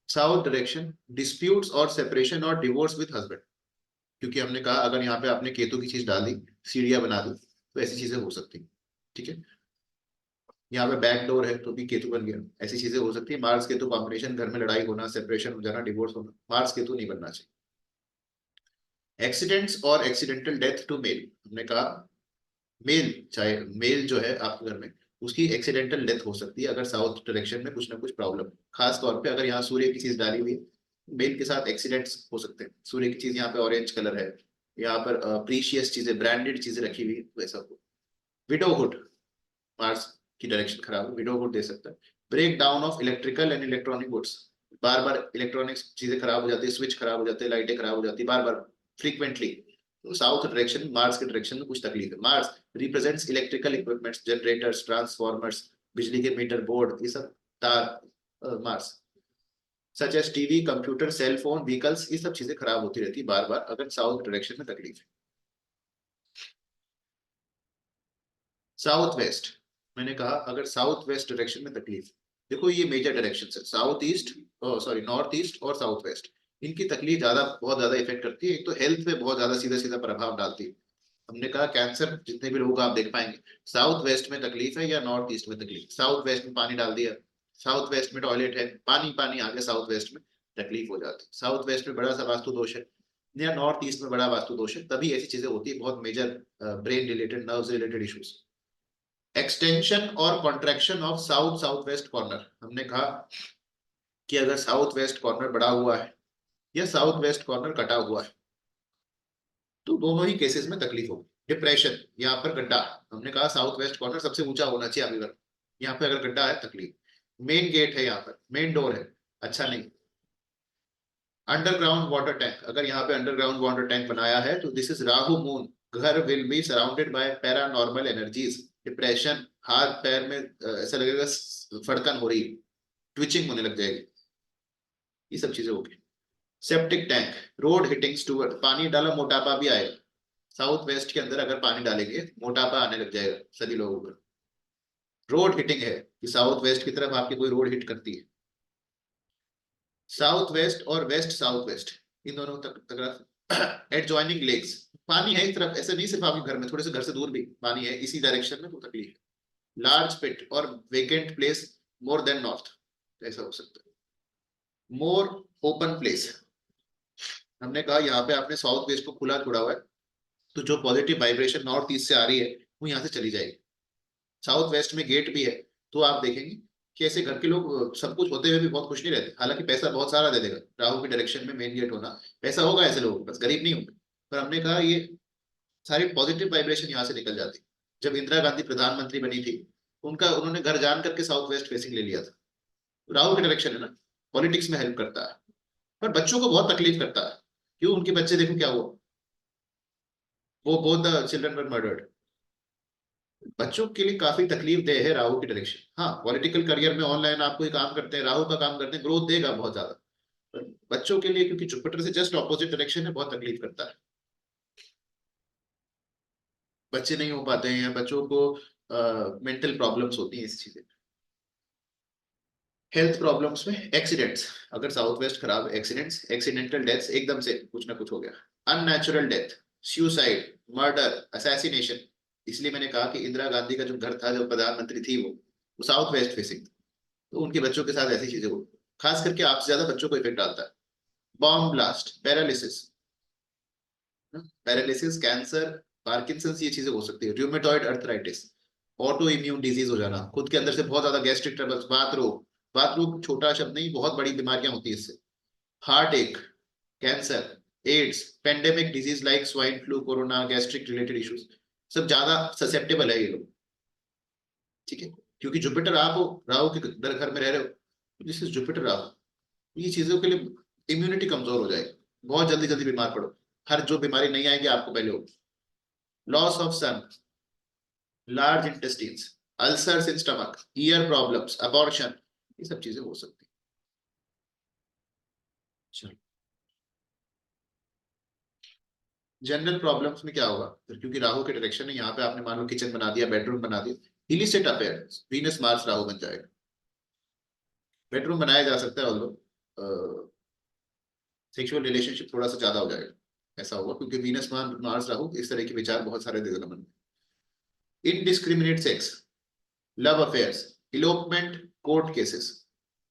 साउथ डायरेक्शन, डिस्प्यूट्स और सेपरेशन और डिवोर्स विद हस्बैंड, क्योंकि हमने कहा अगर यहाँ पे आपने केतु की चीज डाली, सीढ़ियां बना दी, तो ऐसी चीजें हो सकती हैं, ठीक है। यहाँ पे बैक डोर है तो भी केतु बन गया, ऐसी चीजें हो सकती है। मार्स केतु कॉम्बिनेशन, घर में लड़ाई होना, सेपरेशन हो जाना, डिवोर्स होना, मार्स केतु नहीं बनना चाहिए। एक्सीडेंट्स और एक्सीडेंटल डेथ टू मेल, हमने कहा मेल, चाहे मेल जो है आपके घर में, उसकी एक्सीडेंटल डेथ हो सकती है अगर साउथ डायरेक्शन में कुछ ना कुछ प्रॉब्लम, खास तौर पे अगर यहाँ सूर्य की चीज डाली हुई है, मेल के साथ एक्सीडेंट्स हो सकते हैं। सूर्य की चीज यहाँ पे ऑरेंज कलर है, यहाँ पर प्रीशियस चीजें, ब्रांडेड चीजें रखी हुई, तो ऐसा हो। विडोहुड, मार्स की डायरेक्शन खराब है, विडोहुड दे सकता है। Break down of electrical and electronic goods, बार बार इलेक्ट्रॉनिक्स चीजें खराब हो जाती है, स्विच खराब हो जाते हैं, लाइटें खराब हो जाती है बार बार, फ्रीक्वेंटली, तो साउथ डायरेक्शन, मार्स के डायरेक्शन में कुछ तकलीफ है। Mars represents electrical equipments, generators, transformers, बिजली के मीटर बोर्ड, ये सब तार, Mars, such as TV, computer, cell phone, vehicles, ये सब चीजें खराब होती रहती है बार बार अगर साउथ डायरेक्शन में तकलीफ है। साउथ वेस्ट, मैंने कहा अगर साउथ वेस्ट डायरेक्शन में तकलीफ, देखो ये मेजर डायरेक्शन है, south east, sorry north east और साउथ वेस्ट, इनकी तकलीफ ज्यादा बहुत ज्यादा इफेक्ट करती है, एक तो हेल्थ पे बहुत ज्यादा सीधा सीधा प्रभाव डालती है। हमने कहा कैंसर जितने भी लोगों को आप देख पाएंगे, साउथ वेस्ट में तकलीफ है या नॉर्थ ईस्ट में तकलीफ, साउथ वेस्ट में पानी डाल दिया, साउथ वेस्ट में टॉयलेट है, पानी पानी आ गया, साउथ वेस्ट में तकलीफ हो जाती है, साउथ वेस्ट में बड़ा सा वास्तु दोष है या नॉर्थ ईस्ट में बड़ा वास्तु दोष है, तभी ऐसी चीजें होती है, बहुत major brain related nerves related issues. Extension और contraction of south south west corner, हमने कहा कि अगर साउथ वेस्ट कॉर्नर बड़ा हुआ है या साउथ वेस्ट कॉर्नर कटा हुआ है तो दोनों ही केसेस में तकलीफ होगी। डिप्रेशन, यहाँ पर गड्ढा, हमने कहा साउथ वेस्ट कॉर्नर सबसे ऊंचा होना चाहिए आपके घर, यहाँ पे अगर गड्ढा है तकलीफ। मेन गेट है, यहाँ पर मेन डोर है, अच्छा नहीं। अंडरग्राउंड वाटर टैंक, अगर यहाँ पे अंडरग्राउंड वाटर टैंक बनाया है तो दिस इज राहु मून, घर will be surrounded by paranormal energies, depression, हाथ पैर में ऐसा लगेगा फड़कन हो रही है, ट्विचिंग होने लग जाएगी, ये सब चीजें होगी। Septic tank, road hitting Stuart, पानी डाला मोटापा भी आएगा, साउथ वेस्ट के अंदर अगर पानी डालेंगे मोटापा आने लग जाएगा सभी लोगों को। रोड हिटिंग है कि साउथ वेस्ट की तरफ आपकी कोई रोड हिट करती है, साउथ वेस्ट और वेस्ट साउथ वेस्ट इन दोनों तरफ एडजॉइनिंग लेक्स, पानी है एक तरफ, ऐसे नहीं सिर्फ आपके घर में, थोड़े से घर से दूर भी पानी है इसी डायरेक्शन में तो तकलीफ है। लार्ज पिट और vacant place more than north, ऐसा हो सकता है। मोर ओपन प्लेस, हमने कहा यहाँ पे आपने साउथ वेस्ट को खुला छोड़ा हुआ है तो जो पॉजिटिव वाइब्रेशन नॉर्थ ईस्ट से आ रही है वो यहाँ से चली जाएगी। साउथ वेस्ट में गेट भी है तो आप देखेंगे कि ऐसे घर के लोग सब कुछ होते हुए भी बहुत खुश नहीं रहते, हालांकि पैसा बहुत सारा दे देगा, राहु की डायरेक्शन में मेन गेट होना, पैसा होगा ऐसे लोगों के पास, गरीब नहीं होंगे। पर हमने कहा ये सारी पॉजिटिव वाइब्रेशन यहाँ से निकल जाती। जब इंदिरा गांधी प्रधानमंत्री बनी थी उनका उन्होंने घर जान करके साउथ वेस्ट फेसिंग ले लिया था, तो राहु की डायरेक्शन है ना, पॉलिटिक्स में हेल्प करता है। पर बच्चों को बहुत तकलीफ करता है, क्यों, उनके बच्चे देखो क्या हुआ, वो both the children were murdered. बच्चों के लिए काफी तकलीफ दे है राहु की डायरेक्शन। हाँ पॉलिटिकल करियर में ऑनलाइन आप कोई काम करते हैं, राहु का काम करते हैं, ग्रोथ देगा बहुत ज्यादा, पर बच्चों के लिए क्योंकि जुपिटर से जस्ट ऑपोजिट डायरेक्शन है बहुत तकलीफ करता है, बच्चे नहीं हो पाते हैं या बच्चों को मेंटल प्रॉब्लम्स होती हैं इस चीजें। हेल्थ प्रॉब्लम्स में एक्सीडेंट्स, अगर साउथ वेस्ट खराब है, एक्सीडेंट्स, एक्सीडेंटल डेथ्स, एकदम से कुछ ना कुछ हो गया, unnatural death, suicide, murder, assassination. इसलिए मैंने कहा कि इंदिरा गांधी का जो घर था जब प्रधानमंत्री थी वो साउथ वेस्ट फेसिंग, तो उनके बच्चों के साथ ऐसी चीजें हो, खास करके आपसे ज्यादा बच्चों को इफेक्ट डालता है। Bomb blast, paralysis, paralysis, cancer, Parkinson's, ये चीजें हो सकती है, rheumatoid arthritis, auto immune disease हो जाना, खुद के अंदर से बहुत ज्यादा गैस्ट्रिक ट्रबल्स, बात रोग, बात रोग छोटा शब्द नहीं, बहुत बड़ी बीमारियां होती है इससे, heart ache, cancer, AIDS, pandemic disease like swine flu, corona, gastric related issues, सब ज्यादा ससेप्टेबल है ये लोग, ठीक है, क्योंकि जुपिटर आप हो, राहु के घर में रह रहे हो, दिस इज जुपिटर राहु, ये चीजों के लिए इम्यूनिटी कमजोर हो जाएगी, बहुत जल्दी जल्दी बीमार पड़ो, हर जो बीमारी नहीं आएगी आपको पहले हो। Loss of son, large intestines, ulcers in stomach, ear problems, abortion, ये सब चीजें हो सकती है। चलो, जनरल प्रॉब्लम्स में क्या होगा फिर, क्योंकि राहु के डायरेक्शन है, यहाँ पे आपने मान लो किचन बना दिया, बेडरूम बना दिया, illicit affairs, Venus Mars Rahu बन जाएगा। बेडरूम बनाया जा सकता है ऑल्दो सेक्सुअल रिलेशनशिप थोड़ा सा ज्यादा हो जाएगा, ऐसा होगा क्योंकि वीनस मार्स राहु इस तरह के विचार बहुत सारे दे देगा मन में। Indiscriminate sex, love affairs, elopement, court cases,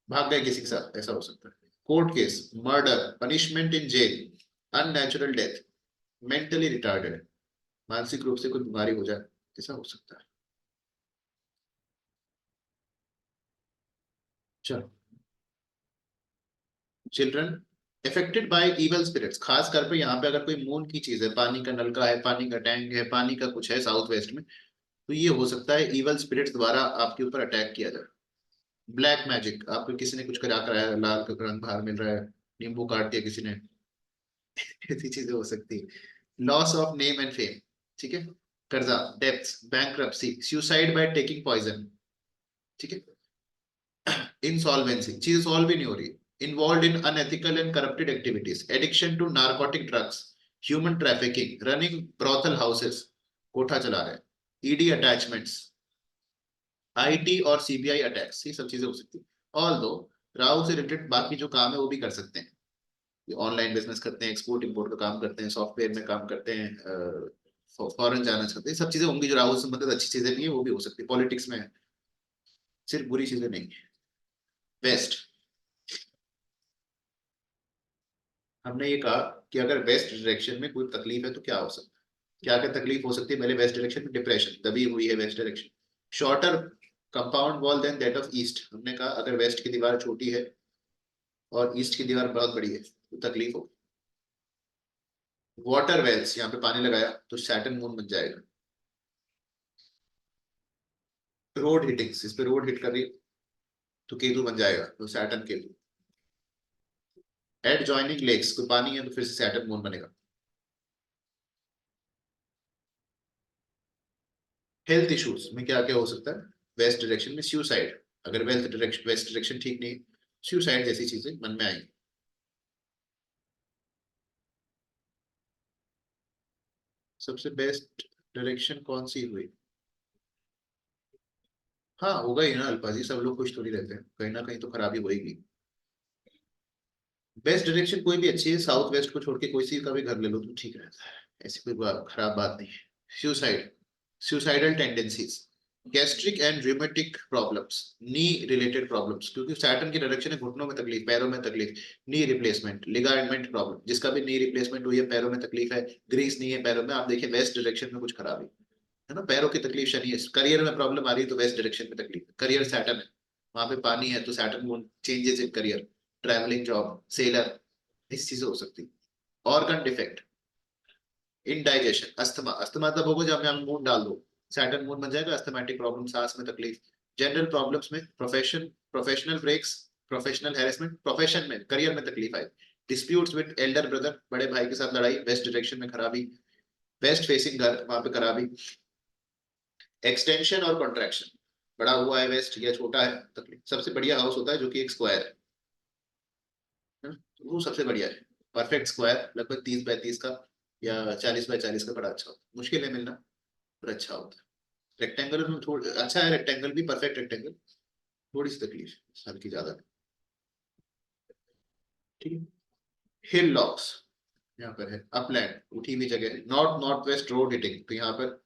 भाग गए किसी के साथ, ऐसा हो सकता है, court case, murder, punishment in jail, unnatural death, mentally retarded, मानसिक रूप से कोई बीमारी हो जाए, ऐसा हो सकता है। चलो, children affected by evil spirits, खास कर पे यहाँ पे अगर कोई मून की चीज है, पानी का नलका है, पानी का टैंक है, पानी का कुछ है साउथ वेस्ट में, तो ये हो सकता है इवल स्पिरिट्स द्वारा आपके ऊपर अटैक किया जाए। ब्लैक मैजिक, आपको किसी ने कुछ करा कराया है, लाल का रंग बाहर मिल रहा है, नींबू काट दिया किसी ने, ऐसी चीजें हो सकती है। Loss of name and fame, ठीक है, कर्जा, डेप्थ, bankruptcy, suicide by taking poison, ठीक है, इंसॉल्वेंसी, चीज सॉल्व ही नहीं हो रही, involve in unethical and corrupted activities, addiction to narcotic drugs, human trafficking, running brothel houses, कोठा चला रहे हैं, ईडी अटैचमेंट्स, आईटी और सीबीआई अटैक्स, ये सब चीजें हो सकती है। ऑल दो राहु से रिलेटेड बाकी जो काम है वो भी कर सकते हैं, ऑनलाइन बिजनेस करते हैं, एक्सपोर्ट इंपोर्ट का काम करते हैं, सॉफ्टवेयर में काम करते हैं, फॉरेन जाना चाहते हैं, सब चीजें होंगी जो राहु से संबंधित अच्छी चीजें भी है वो भी हो सकती है, पॉलिटिक्स में है, सिर्फ बुरी चीजें नहीं है। वेस्ट, हमने ये कहा कि अगर वेस्ट डायरेक्शन में कोई तकलीफ है तो क्या हो सकता है, क्या क्या तकलीफ हो सकती है, पहले वेस्ट डायरेक्शन में डिप्रेशन दबी हुई है west direction, shorter compound wall than that of east, हमने कहा अगर वेस्ट की दीवार छोटी है और ईस्ट की दीवार बहुत बड़ी है तो तकलीफ होगी। वाटर वेल्स, यहाँ पे पानी लगाया तो सैटर्न मून बन जाएगा। रोड हिटिंग्स, इस पे रोड हिट कर रही है तो केतु बन जाएगा, तो Saturn Ketu. Add joining lakes, कोई पानी है तो फिर से सैटर्न मून बनेगा। हेल्थ इश्यूज में क्या क्या हो सकता है, वेस्ट डायरेक्शन में सुसाइड, अगर वेल्थ डायरेक्शन वेस्ट डायरेक्शन ठीक नहीं, सुसाइड जैसी चीजें मन में आएंगी। सबसे बेस्ट डायरेक्शन कौन सी हुई, हाँ होगा ही ना अल्पाजी, सब लोग खुश थोड़ी रहते हैं, कहीं ना कहीं तो खराबी होगी। बेस्ट डायरेक्शन कोई भी अच्छी है, साउथ वेस्ट को छोड़ के कोई सी का भी घर ले लो तो ठीक रहता है, ऐसी कोई खराब बात नहीं है। Suicide, suicidal tendencies, gastric and rheumatic problems, knee related problems, क्योंकि सैटर्न की डायरेक्शन है, घुटनों में तकलीफ, पैरों में तकलीफ, नी रिप्लेसमेंट, लिगामेंट प्रॉब्लम, जिसका भी नी रिप्लेसमेंट हुई है, पैरों में तकलीफ है, ग्रीस नहीं है पैरों में, आप देखिए वेस्ट डायरेक्शन में कुछ खराबी है ना, पैरों की तकलीफ शनि है, करियर में प्रॉब्लम आ रही है तो वेस्ट डायरेक्शन में तकलीफ, करियर सैटर्न है, वहां पे पानी है तो Saturn changes in career, travelling job, seller, इस चीजें हो सकती है। Organ defect, indigestion, asthma, asthma तब होगा जब हम मून डाल दो, सैटर्न मून बन जाएगा, अस्थमेटिक प्रॉब्लम, सांस में तकलीफ, जनरल प्रॉब्लम्स में professional breaks, professional harassment, profession में करियर में तकलीफ आई, डिस्प्यूट्स विद एल्डर ब्रदर, बड़े भाई के साथ लड़ाई, वेस्ट डायरेक्शन में खराबी, वेस्ट फेसिंग घर वहां पे खराबी, एक्सटेंशन और कॉन्ट्रैक्शन, बड़ा हुआ है वेस्ट या छोटा है तकलीफ, सबसे बढ़िया हाउस होता है जो कि एक स्क्वायर है, तो वो सबसे बढ़िया है, परफेक्ट स्क्वायर लगभग 30 बाय 30 का या 40 बाय 40 का, बड़ा अच्छा होता है, मुश्किल है मिलना पर अच्छा होता है। रेक्टेंगल में थोड़ा अच्छा है, रेक्टेंगल भी परफेक्ट रेक्टेंगल, थोड़ी सी तकलीफ हल्की ज्यादा नहीं। ठीक है। हिल लॉक्स, यहाँ पर है अपलैंड, उठी हुई जगह है, north north west road hitting, तो यहाँ पर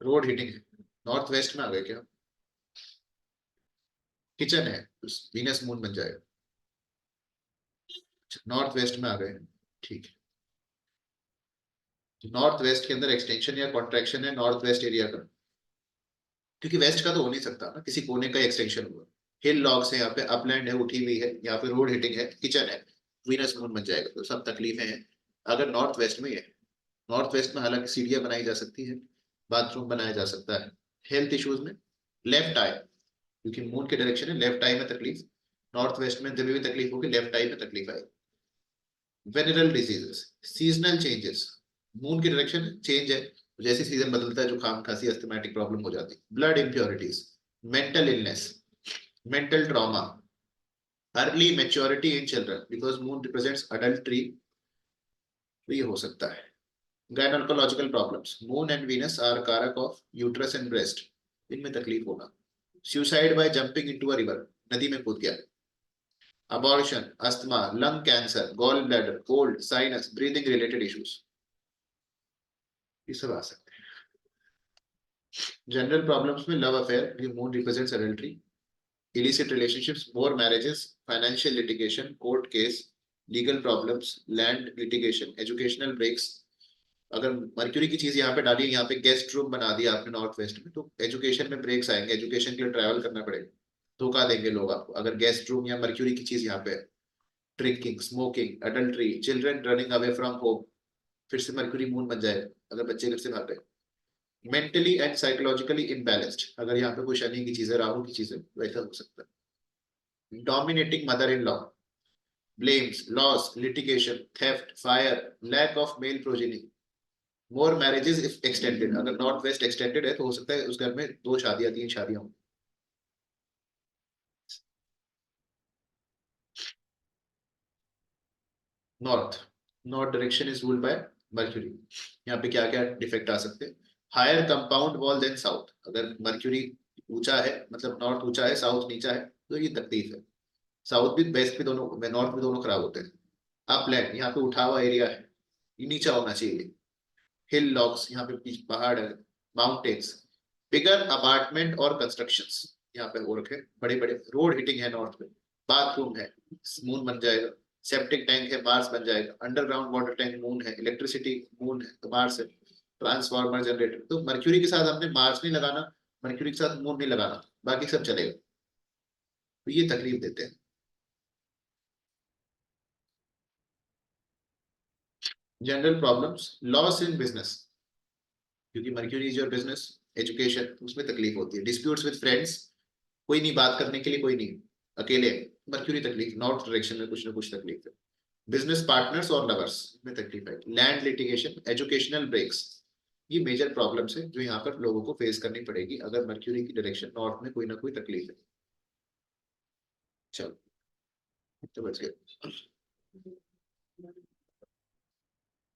रोड हिटिंग है, नॉर्थ वेस्ट में आ गए क्या, किचन है, वीनस मून बन जाएगा, नॉर्थ वेस्ट में आ गए, ठीक है। नॉर्थ वेस्ट के अंदर एक्सटेंशन या कॉन्ट्रैक्शन है नॉर्थ वेस्ट एरिया का, क्योंकि वेस्ट का तो हो नहीं सकता ना, किसी कोने का एक्सटेंशन हुआ। हिल लॉक्स है यहाँ पे, अपलैंड है, उठी हुई है, यहाँ पे रोड हिटिंग है, किचन है, वीनस मून बन जाएगा, तो सब तकलीफें हैं अगर नॉर्थ वेस्ट में ही है। नॉर्थ वेस्ट में हालांकि सीढ़ियां बनाई जा सकती है, बाथरूम बनाया जा सकता है। हेल्थ इश्यूज में लेफ्ट आई, क्योंकि मून के डायरेक्शन है, लेफ्ट आई में तकलीफ, नॉर्थ वेस्ट में जब भी तकलीफ होगी लेफ्ट आई में तकलीफ आएगी। Venereal diseases, seasonal changes, moon की डायरेक्शन चेंज है, जैसे सीजन बदलता है जुकाम खांसी अस्थमैटिक प्रॉब्लम हो जाती है। Blood impurities, mental illness, mental trauma, early maturity in children because moon represents adultery, तो ये हो सकता है। Gynaecological problems, moon and Venus are कारक ऑफ यूट्रस एंड ब्रेस्ट, इनमें तकलीफ होगा। Suicide by jumping into a river, नदी में कूद गया। Abortion, asthma, lung cancer, gall bladder, cold, sinus, breathing related issues, ये सब आ सकते हैं। जनरल प्रॉब्लम्स में लव अफेयर, ये moon represents adultery, illicit relationships, more marriages, financial litigation, court case, legal problems, land litigation, educational breaks, अगर mercury की चीज यहाँ पे डाली, यहाँ पे गेस्ट रूम बना दिया आपने नॉर्थ वेस्ट में, तो एजुकेशन में ब्रेक्स आएंगे, एजुकेशन के लिए ट्रैवल करना पड़ेगा, धोखा देंगे लोग आपको अगर गेस्ट रूम या मर्क्यूरी की चीज यहाँ पे है। Drinking, smoking, adultery, children running away from home, फिर से मर्क्यूरी मून बन जाएगा अगर बच्चे घर से भाग गए। मेंटली एंड साइकोलॉजिकली इनबैलेंस्ड, अगर यहाँ पे कोई शनि की चीज है, राहु की चीज है, वैसा हो सकता है। Dominating mother in law, blames, loss, litigation, theft, fire, lack of male progeny, more marriages if extended, अगर नॉर्थ वेस्ट एक्सटेंडेड है तो हो सकता है उस घर में 2 शादियां 3 शादियां हों। North, north direction is ruled by Mercury, यहाँ पे क्या क्या डिफेक्ट आ सकते हैं, higher compound wall than south, अगर मर्क्यूरी ऊंचा है मतलब नॉर्थ ऊंचा है साउथ नीचा है तो ये तकलीफ है। साउथ भी वेस्ट भी दोनों नॉर्थ भी दोनों खराब होते हैं। अपलैंड, यहाँ पे उठा हुआ एरिया है, ये नीचा होना चाहिए। हिल लॉक्स, यहाँ पे पीछे पहाड़ है। माउंटेन्स, बिगर अपार्टमेंट और कंस्ट्रक्शंस यहाँ पे हो रखे, बड़े बड़े रोड हिटिंग है नॉर्थ में। बाथरूम है, मून बन जाएगा। सेप्टिक टैंक है, मार्स बन जाएगा। अंडरग्राउंड वाटर टैंक मून है। इलेक्ट्रिसिटी मून है तो मार्स है। ट्रांसफार्मर जनरेटर, तो मर्क्यूरी के साथ हमने मार्स नहीं लगाना, मर्क्यूरी के साथ मून नहीं लगाना, बाकी सब चलेगा। तो ये तकलीफ देते हैं। General problems, loss in business, क्योंकि Mercury is your business, education, उसमें तकलीफ होती है। डिस्प्यूट्स विद फ्रेंड्स, कोई नहीं बात करने के लिए, कोई नहीं, अकेले। मर्क्यूरी तकलीफ, नॉर्थ डायरेक्शन में कुछ ना कुछ तकलीफ है। बिजनेस पार्टनर्स और लवर्स में तकलीफ है। लैंड लिटिगेशन, एजुकेशनल ब्रेक्स, ये मेजर प्रॉब्लम्स है जो यहाँ पर लोगों को फेस करनी पड़ेगी अगर मर्क्यूरी की डायरेक्शन नॉर्थ में कोई ना कोई तकलीफ है। चलो, तो बच गए।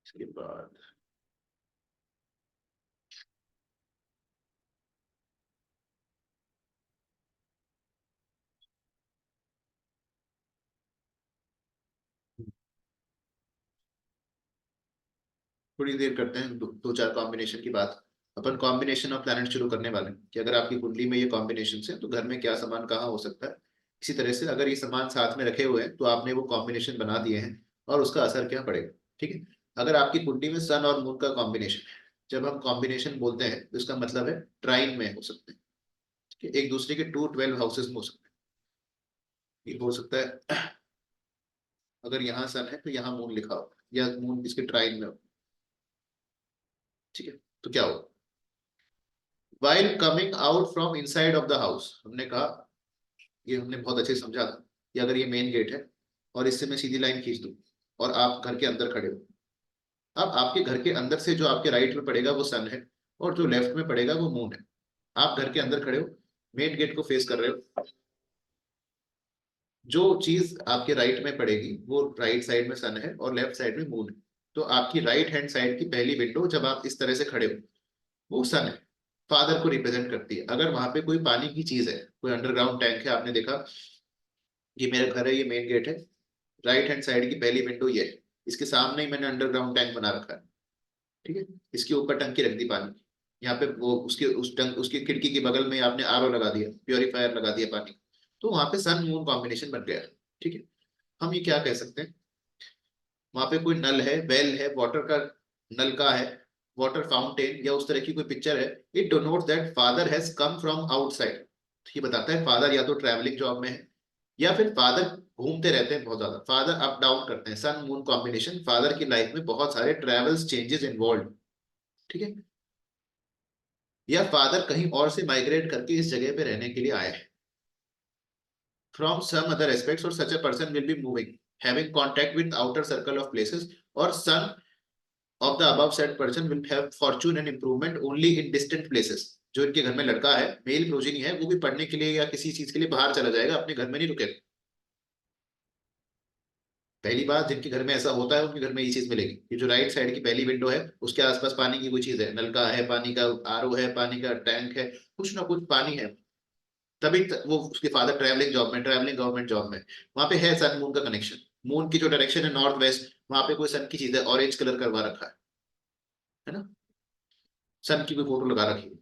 इसके बाद थोड़ी देर करते हैं दो चार कॉम्बिनेशन की बात। अपन कॉम्बिनेशन ऑफ प्लैनेट शुरू करने वाले हैं कि अगर आपकी कुंडली में ये कॉम्बिनेशन है तो घर में क्या सामान कहाँ हो सकता है। इसी तरह से अगर ये सामान साथ में रखे हुए हैं तो आपने वो कॉम्बिनेशन बना दिए हैं और उसका असर क्या पड़ेगा। ठीक है, अगर आपकी कुंडली में सन और मून का कॉम्बिनेशन है, जब हम कॉम्बिनेशन बोलते हैं तो इसका मतलब है ट्राइन में हो सकते हैं। ठीक है, एक दूसरे के 2 12 हाउसेस में हो सकते हैं। ये हो सकता है अगर यहाँ सन है तो यहाँ मून लिखा हो या मून इसके ट्राइन में हो। ठीक है, तो क्या हो, while coming out from inside of the house, हमने कहा, ये हमने बहुत अच्छे से समझा था कि अगर ये मेन गेट है और इससे मैं सीधी लाइन खींच दूं और आप घर के अंदर खड़े हो, अब आपके घर के अंदर से जो आपके राइट में पड़ेगा वो सन है और जो लेफ्ट में पड़ेगा वो मून है। आप घर के अंदर खड़े हो, मेन गेट को फेस कर रहे हो, जो चीज आपके राइट में पड़ेगी वो राइट साइड में सन है और लेफ्ट साइड में मून है। तो आपकी राइट हैंड साइड की पहली विंडो जब आप इस तरह से खड़े हो वो सन है, फादर को रिप्रेजेंट करती है। अगर वहां पे कोई पानी की चीज है, कोई अंडरग्राउंड टैंक है, आपने देखा ये मेरा घर है, ये मेन गेट है, राइट हैंड साइड की पहली विंडो ये है, इसके सामने ही मैंने अंडरग्राउंड टैंक बना रखा है। ठीक है, इसके ऊपर टंकी रख दी पानी की। यहाँ पे वो उसके उस टंक उसकी खिड़की के बगल में आपने आरओ लगा दिया, प्योरीफायर लगा दिया पानी, तो वहां पे सन मून कॉम्बिनेशन बन गया। ठीक है, हम ये क्या कह सकते हैं, वहां पे कोई नल है, वेल है, वाटर का नल का है, वाटर फाउंटेन या उस तरह की कोई पिक्चर है, it denotes that father has come from outside. ये बताता है फादर या तो ट्रैवलिंग जॉब में है या फिर फादर घूमते रहते हैं बहुत ज्यादा, फादर अप डाउन करते हैं। सन मून कॉम्बिनेशन, फादर की लाइफ में बहुत सारे ट्रेवल्स चेंजेस इन्वॉल्व। ठीक है, या फादर कहीं और से माइग्रेट करके इस जगह पे रहने के लिए आए हैं। फ्रॉम सम अदर एस्पेक्ट्स, और such a person will be moving having contact with outer circle of places, और son of the above said person will have fortune and improvement only in distant places। जो इनके घर में लड़का है, mail progeny है, वो भी पढ़ने के लिए या किसी चीज के लिए बाहर चला जाएगा, अपने घर में नहीं रुकेगा। पहली बात, जिनके घर में ऐसा होता है उनके घर में ये चीज मिलेगी कि जो राइट साइड की पहली विंडो है उसके आसपास पानी की कोई चीज है, नलका है, पानी का आरओ है, पानी का टैंक है, कुछ ना कुछ पानी है। वो उसके फादर ट्रैवलिंग जॉब में, ट्रैवलिंग गवर्नमेंट जॉब में, वहां पे है सन मून का कनेक्शन। मून की जो डायरेक्शन है नॉर्थ वेस्ट, वहां पे कोई सन की चीज है, ऑरेंज कलर करवा रखा है ना, सन की कोई फोटो लगा रखी है।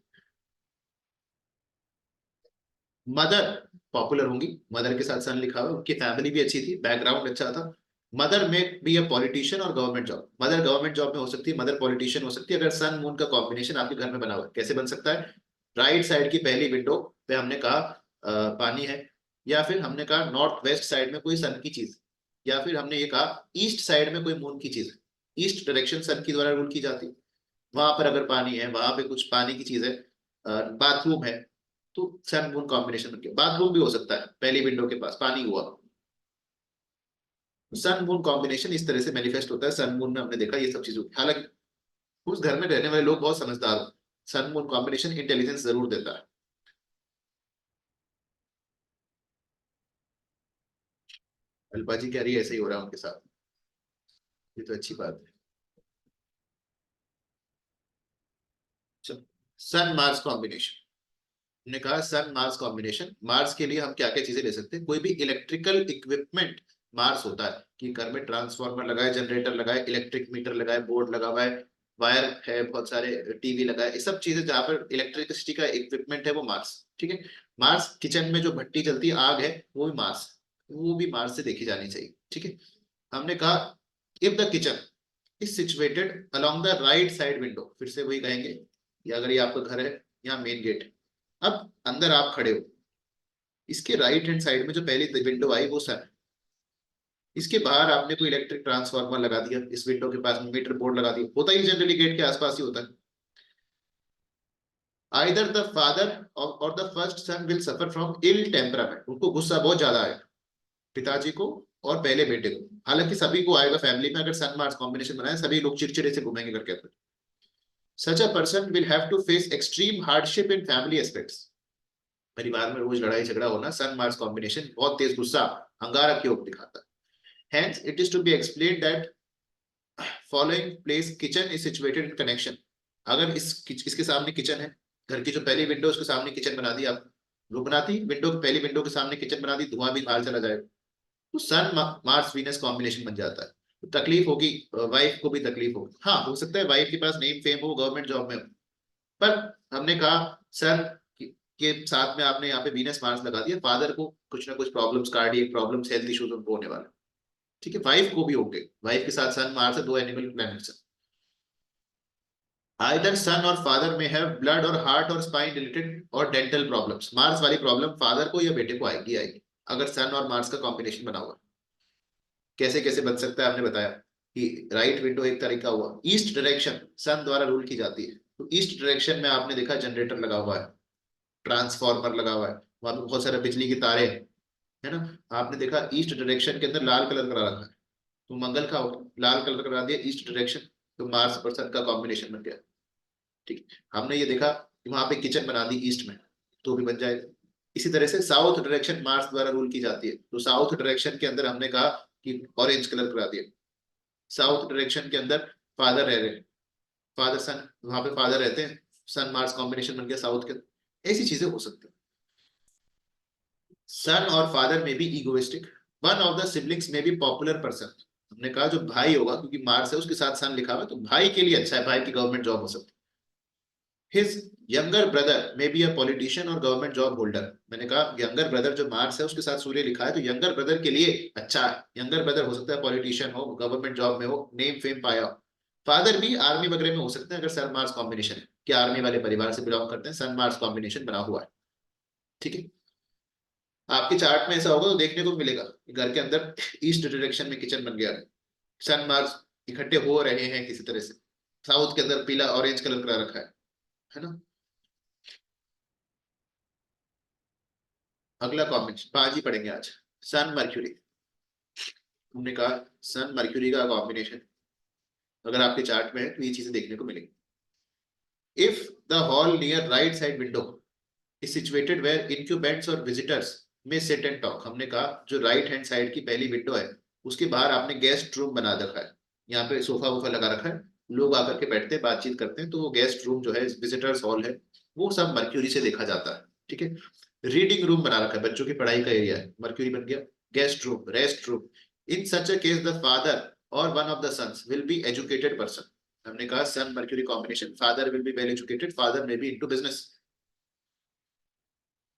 मदर पॉपुलर होंगी, मदर के साथ सन लिखा हुआ, उनकी फैमिली भी अच्छी थी, बैकग्राउंड अच्छा था। मदर में बी ए पॉलिटिशियन और government job, mother government job में हो सकती है, मदर पॉलिटिशियन हो सकती है। अगर सन मून का कॉम्बिनेशन आपके घर में बना हुआ है, कैसे बन सकता है, राइट साइड की पहली विंडो पे हमने कहा पानी है, या फिर हमने कहा नॉर्थ वेस्ट साइड में कोई सन की चीज, या फिर हमने ये कहा ईस्ट साइड में कोई मून की चीज है। ईस्ट डायरेक्शन सन की द्वारा रूल की जाती है, वहां पर अगर पानी है, वहां पे कुछ पानी की चीज है, बाथरूम है, तो सन मून कॉम्बिनेशन बन गया। बाथरूम भी हो सकता है, पहली विंडो के पास पानी हुआ, सन मून कॉम्बिनेशन इस तरह से मैनिफेस्ट होता है। सन मून में हमने देखा ये सब चीजें, हालांकि उस घर में रहने वाले लोग बहुत समझदार हो, सन मून कॉम्बिनेशन इंटेलिजेंस जरूर देता है। अल्पा जी कह रही है ऐसे ही हो रहा है उनके साथ, ये तो अच्छी बात है। चलो, सन मार्स कॉम्बिनेशन, हमने कहा सन मार्स कॉम्बिनेशन, मार्स के लिए हम क्या क्या चीजें ले सकते हैं, कोई भी इलेक्ट्रिकल इक्विपमेंट मार्स होता है कि घर में ट्रांसफार्मर लगाए, जनरेटर लगाए, इलेक्ट्रिक मीटर लगाए, बोर्ड लगा हुआ है, वायर है, बहुत सारे टीवी लगाए, ये सब चीजें जहाँ पर इलेक्ट्रिसिटी का इक्विपमेंट है वो मार्स। ठीक है। मार्स किचन में जो भट्टी चलती है, आग है, वो भी मार्स, वो भी मार्स से देखी जानी चाहिए। ठीक है। हमने कहा if the kitchen is situated along the right side window, फिर से वही कहेंगे, या अगर ये आपका घर है, यहाँ मेन गेट है, अब अंदर आप खड़े हो, इसके राइट हैंड साइड में जो पहली विंडो आई वो सर, इसके बाहर आपने कोई इलेक्ट्रिक ट्रांसफार्मर लगा दिया, इस विंडो के पास में मीटर बोर्ड लगा दिया, होता ही जनरली गेट के आसपास ही होता है। आइदर द फादर और the first son will suffer from ill temperament, उनको गुस्सा बहुत ज्यादा आएगा, पिताजी को और पहले बेटे को, हालांकि सभी को आएगा फैमिली में, अगर सन मार्स कॉम्बिनेशन बनाए सभी लोग चिड़चिड़े से घूमेंगे घर के अंदर। Such a person will have to face extreme hardship in family aspects, परिवार में रोज लड़ाई झगड़ा होना, सन मार्स कॉम्बिनेशन बहुत तेज गुस्सा, अंगारा की ओर दिखाता है। Hence, it is to be explained that following place kitchen is situated in connection. अगर इसके सामने किचन है, घर की जो पहली विंडो उसके सामने किचन बना दी आप, वो बनाती विंडो, पहली विंडो के सामने किचन बना दी, धुआं भी बाहर चला जाएगा, तो सन मार्स वीनस कॉम्बिनेशन बन जाता है। तो तकलीफ होगी, वाइफ को भी तकलीफ होगी, हाँ हो सकता है वाइफ के पास नेम फेम हो, गवर्नमेंट जॉब में हो, पर हमने कहा सन के साथ में आपने यहाँ पे वीनस मार्स लगा दिया, फादर को कुछ ना कुछ problems, cardiac problems, health issues उनको होने वाले। ठीक है, वाइफ को भी होंगे, वाइफ के साथ सन मार्स है, दो एनिमल प्लैनेट्स है। आइदर सन और फादर में है ब्लड और हार्ट और स्पाइन रिलेटेड और डेंटल प्रॉब्लम्स, मार्स वाली प्रॉब्लम फादर को या बेटे को आएगी आएगी अगर सन और मार्स का कॉम्बिनेशन बना हुआ। कैसे कैसे बन सकता है, हमने बताया कि राइट विंडो एक तरीका हुआ, ईस्ट डायरेक्शन सन द्वारा रूल की जाती है, तो ईस्ट डायरेक्शन में आपने देखा जनरेटर लगा हुआ है, ट्रांसफार्मर लगा हुआ है, वहां पे बहुत सारे बिजली की तारे हैं, है ना। आपने देखा ईस्ट डायरेक्शन के अंदर लाल कलर करा रखा है, तो मंगल का होगा, लाल कलर करा दिया ईस्ट डायरेक्शन, तो मार्स और सन का कॉम्बिनेशन बन गया। ठीक, हमने ये देखा कि वहां पे किचन बना दी ईस्ट में, तो भी बन जाएगा। इसी तरह से साउथ डायरेक्शन मार्स द्वारा रूल की जाती है, तो साउथ डायरेक्शन के अंदर हमने कहा कि ऑरेंज कलर करा दिया, साउथ डायरेक्शन के अंदर फादर रह रहे, फादर सन, वहां पे फादर रहते हैं, सन मार्स कॉम्बिनेशन बन गया साउथ के अंदर। ऐसी चीजें हो सकती है। सन और फादर में be egoistic, one of the siblings में बी पॉपुलर पर्सन, हमने कहा जो भाई होगा, क्योंकि मार्स है उसके साथ सन लिखा हुआ है, तो भाई के लिए अच्छा है, भाई की गवर्नमेंट जॉब हो सकती है। हिज यंगर ब्रदर में बी अ पॉलिटिशियन और गवर्नमेंट जॉब होल्डर, मैंने कहा यंगर ब्रदर जो मार्स है उसके साथ सूर्य लिखा है, तो यंगर ब्रदर के लिए अच्छा है, यंगर ब्रदर हो सकता है पॉलिटिशियन हो, गवर्नमेंट जॉब में हो, नेम फेम पाया हो। फादर भी आर्मी वगैरह में हो सकते हैं अगर सन मार्स कॉम्बिनेशन है, कि आर्मी वाले परिवार से बिलोंग करते हैं, सन मार्स कॉम्बिनेशन बना हुआ है। ठीक है। आपके चार्ट में ऐसा होगा तो देखने को मिलेगा कि घर के अंदर ईस्ट डायरेक्शन में किचन बन गया है, सन मार्स इकट्ठे हो रहे हैं किसी तरह से, साउथ के अंदर पीला ऑरेंज कलर करा रखा है ना। अगला कॉम्बिनेशन पांच ही पढ़ेंगे आज, सन मर्क्यूरी। हमने कहा सन मर्क्यूरी का कॉम्बिनेशन अगर आपके चार्ट में है तो ये चीजें देखने को मिलेंगी। If the hall near right side window is situated where incumbents और विजिटर्स में सिट एंड टॉक, हमने कहा जो राइट हैंड साइड की पहली विंडो है उसके बाहर आपने गेस्ट रूम बना रखा है, यहाँ पे सोफा वोफा लगा रखा है, लोग आकर के बैठते हैं, बातचीत करते हैं, तो वो गेस्ट रूम जो है, विजिटर्स हॉल है, वो सब मर्क्यूरी से देखा जाता है। ठीक है। रीडिंग रूम बना रखा है, बच्चों की पढ़ाई का एरिया है, मर्क्यूरी बन गया। Guest room, rest room, in such a case the father और one of the sons will be educated person, हमने कहा Sun Mercury combination, father will be well educated, father may be into business.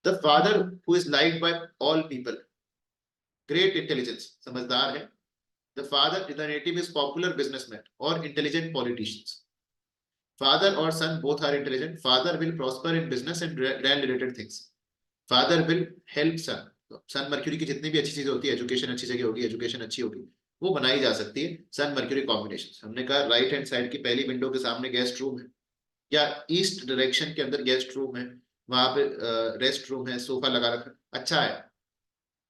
The father who is liked by all people, great intelligence, समझदार है। The father in the native is popular businessman और intelligent politicians, father और son both are intelligent, father will prosper in business and grand related things, father will help son. Son Mercury की जितनी भी अच्छी चीजें होती है, एजुकेशन अच्छी जगह होगी, एजुकेशन अच्छी होगी, वो बनाई जा सकती है सन मर्क्यूरी कॉम्बिनेशन। हमने कहा राइट हैंड साइड की पहली विंडो के सामने गेस्ट रूम है, या ईस्ट डायरेक्शन के अंदर गेस्ट रूम है, वहां पे रेस्ट रूम है, सोफा लगा रखा, अच्छा है।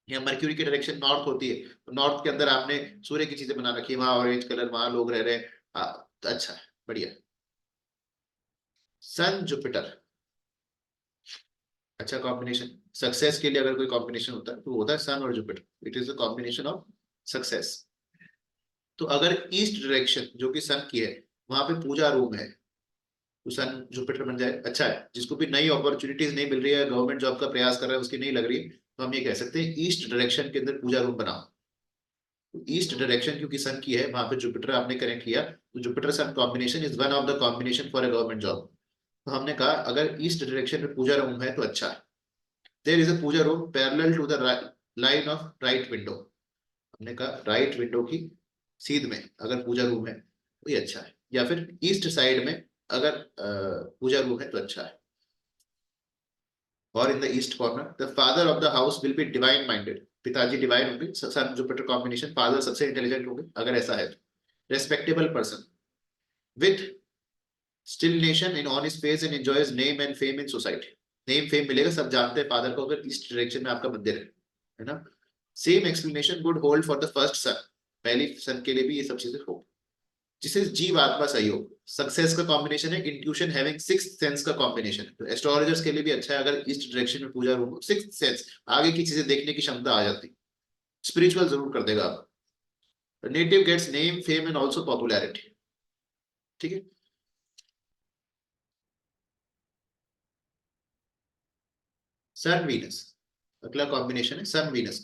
या मर्क्यूरी की डायरेक्शन नॉर्थ होती है, तो नॉर्थ के अंदर आपने सूर्य की चीजें बना रखी है, वहां ऑरेंज कलर, वहां लोग रह रहे हैं, तो अच्छा है, बढ़िया। सन जुपिटर, अच्छा कॉम्बिनेशन, सक्सेस के लिए अगर कोई कॉम्बिनेशन होता है तो होता है सन और Jupiter, it is a combination of success. तो अगर ईस्ट डायरेक्शन जो कि सन की है, वहां पे पूजा रूम है, तो सन जुपिटर बन जाए, अच्छा है। जिसको भी नई अपॉर्चुनिटीज नहीं मिल रही है, गवर्नमेंट जॉब का प्रयास कर रहा है, उसकी नहीं लग रही है, तो हम ये कह सकते हैं ईस्ट डायरेक्शन के अंदर पूजा रूम बनाओ। ईस्ट डायरेक्शन क्योंकि सन की है, वहां पे जुपिटर आपने कनेक्ट किया, तो Jupiter sun combination is one of the combination for a government job. तो हमने कहा अगर ईस्ट डायरेक्शन में पूजा रूम है तो अच्छा है। There is a puja room parallel to the line of right window. हमने कहा राइट विंडो की सीध में अगर पूजा रूम है तो ये अच्छा है, या फिर ईस्ट साइड में अगर पूजा रूम है तो अच्छा है। और in the east corner the father of the house will be divine minded, पिताजी डिवाइन होंगे, सन जुपिटर कॉम्बिनेशन, फादर सबसे इंटेलिजेंट होंगे अगर ऐसा है तो। Respectable person with still nation in on his face and enjoys name and fame in society. Name fame मिलेगा, सब जानते हैं फादर को अगर ईस्ट डायरेक्शन में आपका मंदिर है ना। Same explanation would hold for the first son, पहली सन के लिए भी ये सब चीजें हो। जिसे जीव आत्मा सहयोग, सक्सेस का कॉम्बिनेशन है, इंट्यूशन हैविंग सिक्स्थ सेंस का कॉम्बिनेशन है, तो एस्ट्रोलॉजर्स के लिए भी अच्छा है अगर ईस्ट डायरेक्शन में पूजा रूम, सिक्स्थ सेंस, आगे की चीजें देखने की क्षमता आ जाती, स्पिरिचुअल जरूर कर देगा आप। Native gets name fame and also popularity. ठीक है। सन वीनस, अगला कॉम्बिनेशन है सन वीनस।